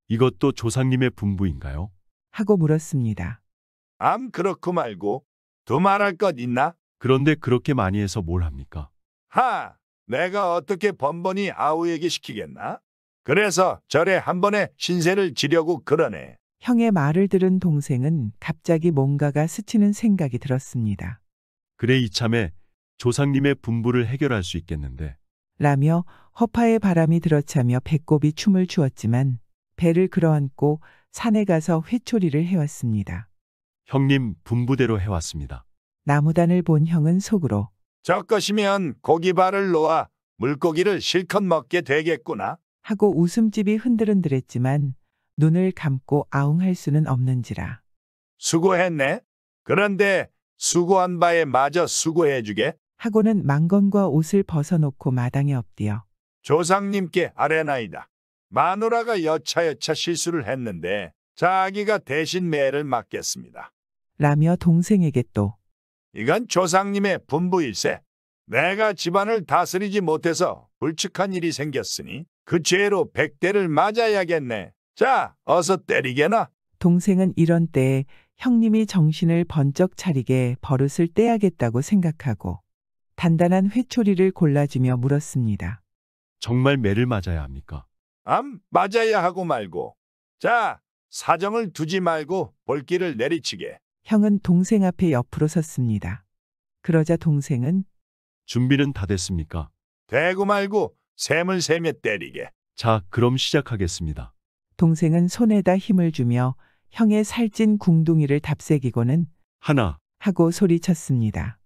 이것도 조상님의 분부인가요? 하고 물었습니다. 그렇고 말고 더 말할 것 있나? 그런데 그렇게 많이 해서 뭘 합니까? 내가 어떻게 번번이 아우에게 시키겠나? 그래서 절에 한 번에 신세를 지려고 그러네. 형의 말을 들은 동생은 갑자기 뭔가가 스치는 생각이 들었습니다. 그래 이참에 조상님의 분부를 해결할 수 있겠는데. 라며 허파에 바람이 들어차며 배꼽이 춤을 추었지만 배를 끌어안고 산에 가서 회초리를 해왔습니다. 형님 분부대로 해왔습니다. 나무단을 본 형은 속으로 저 것이면 고기발을 놓아 물고기를 실컷 먹게 되겠구나. 하고 웃음집이 흔들흔들했지만 눈을 감고 아웅할 수는 없는지라. 수고했네. 그런데 수고한 바에 마저 수고해주게. 하고는 망건과 옷을 벗어놓고 마당에 엎드려 조상님께 아뢰나이다. 마누라가 여차여차 실수를 했는데 자기가 대신 매를 맡겠습니다. 라며 동생에게 또 이건 조상님의 분부일세. 내가 집안을 다스리지 못해서 불측한 일이 생겼으니 그 죄로 100대를 맞아야겠네. 자, 어서 때리게나. 동생은 이런 때에 형님이 정신을 번쩍 차리게 버릇을 떼야겠다고 생각하고 단단한 회초리를 골라주며 물었습니다. 정말 매를 맞아야 합니까? 맞아야 하고 말고. 자, 사정을 두지 말고 볼길을 내리치게. 형은 동생 앞에 옆으로 섰습니다. 그러자 동생은 준비는 다 됐습니까? 대고 말고 샘을 세며 때리게. 자, 그럼 시작하겠습니다. 동생은 손에다 힘을 주며 형의 살찐 궁둥이를 답새기고는 하나 하고 소리쳤습니다.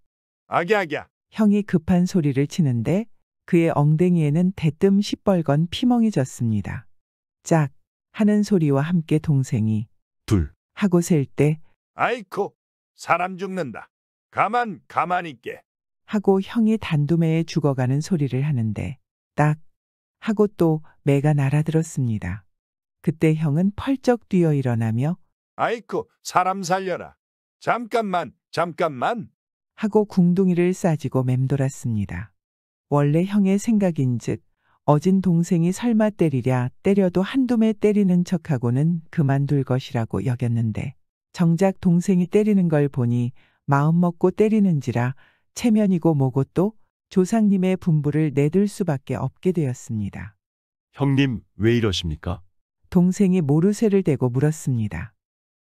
아갸. 형이 급한 소리를 치는데 그의 엉덩이에는 대뜸 시뻘건 피멍이 졌습니다. 짝 하는 소리와 함께 동생이 둘 하고 셀 때 아이코, 사람 죽는다. 가만 있게. 하고 형이 단두매에 죽어가는 소리를 하는데 딱 하고 또 매가 날아들었습니다. 그때 형은 펄쩍 뛰어 일어나며 아이코, 사람 살려라. 잠깐만. 하고 궁둥이를 싸지고 맴돌았습니다. 원래 형의 생각인즉 어진 동생이 설마 때려도 한두매 때리는 척하고는 그만둘 것이라고 여겼는데 정작 동생이 때리는 걸 보니 마음먹고 때리는지라 체면이고 뭐고 또 조상님의 분부를 내들 수밖에 없게 되었습니다. 형님, 왜 이러십니까? 동생이 모르쇠를 대고 물었습니다.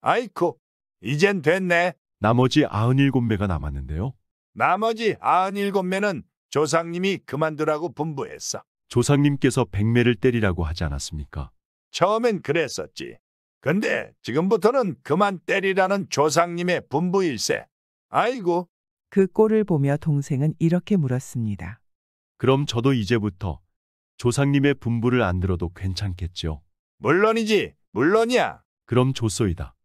아이코, 이젠 됐네. 나머지 97매가 남았는데요. 나머지 97매는 조상님이 그만두라고 분부했어. 조상님께서 100매를 때리라고 하지 않았습니까? 처음엔 그랬었지. 근데 지금부터는 그만 때리라는 조상님의 분부일세. 아이고. 그 꼴을 보며 동생은 이렇게 물었습니다. 그럼 저도 이제부터 조상님의 분부를 안 들어도 괜찮겠죠? 물론이지. 물론이야. 그럼 좋소이다.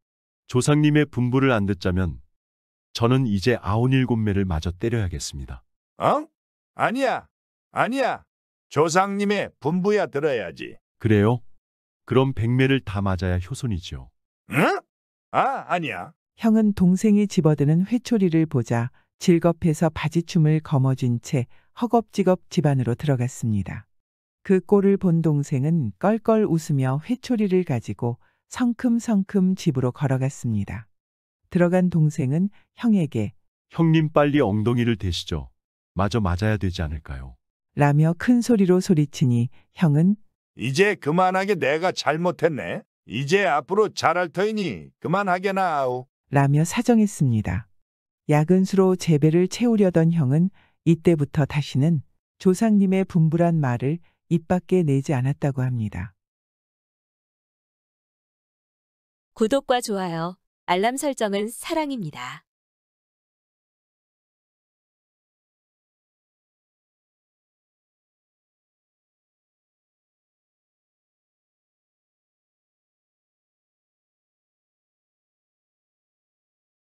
조상님의 분부를 안 듣자면 저는 이제 97매를 마저 때려야겠습니다. 아니야. 조상님의 분부야 들어야지. 그래요? 그럼 100매를 다 맞아야 효손이죠. 응? 아니야. 형은 동생이 집어드는 회초리를 보자 질겁해서 바지춤을 거머쥔 채 허겁지겁 집 안으로 들어갔습니다. 그 꼴을 본 동생은 껄껄 웃으며 회초리를 가지고 성큼성큼 집으로 걸어갔습니다. 들어간 동생은 형에게 형님 빨리 엉덩이를 대시죠. 마저 맞아야 되지 않을까요? 라며 큰 소리로 소리치니 형은 이제 그만하게 내가 잘못했네. 이제 앞으로 잘할 터이니 그만하게나 아오. 라며 사정했습니다. 야근수로 재배를 채우려던 형은 이때부터 다시는 조상님의 분부란 말을 입 밖에 내지 않았다고 합니다. 구독과 좋아요, 알람 설정은 사랑입니다.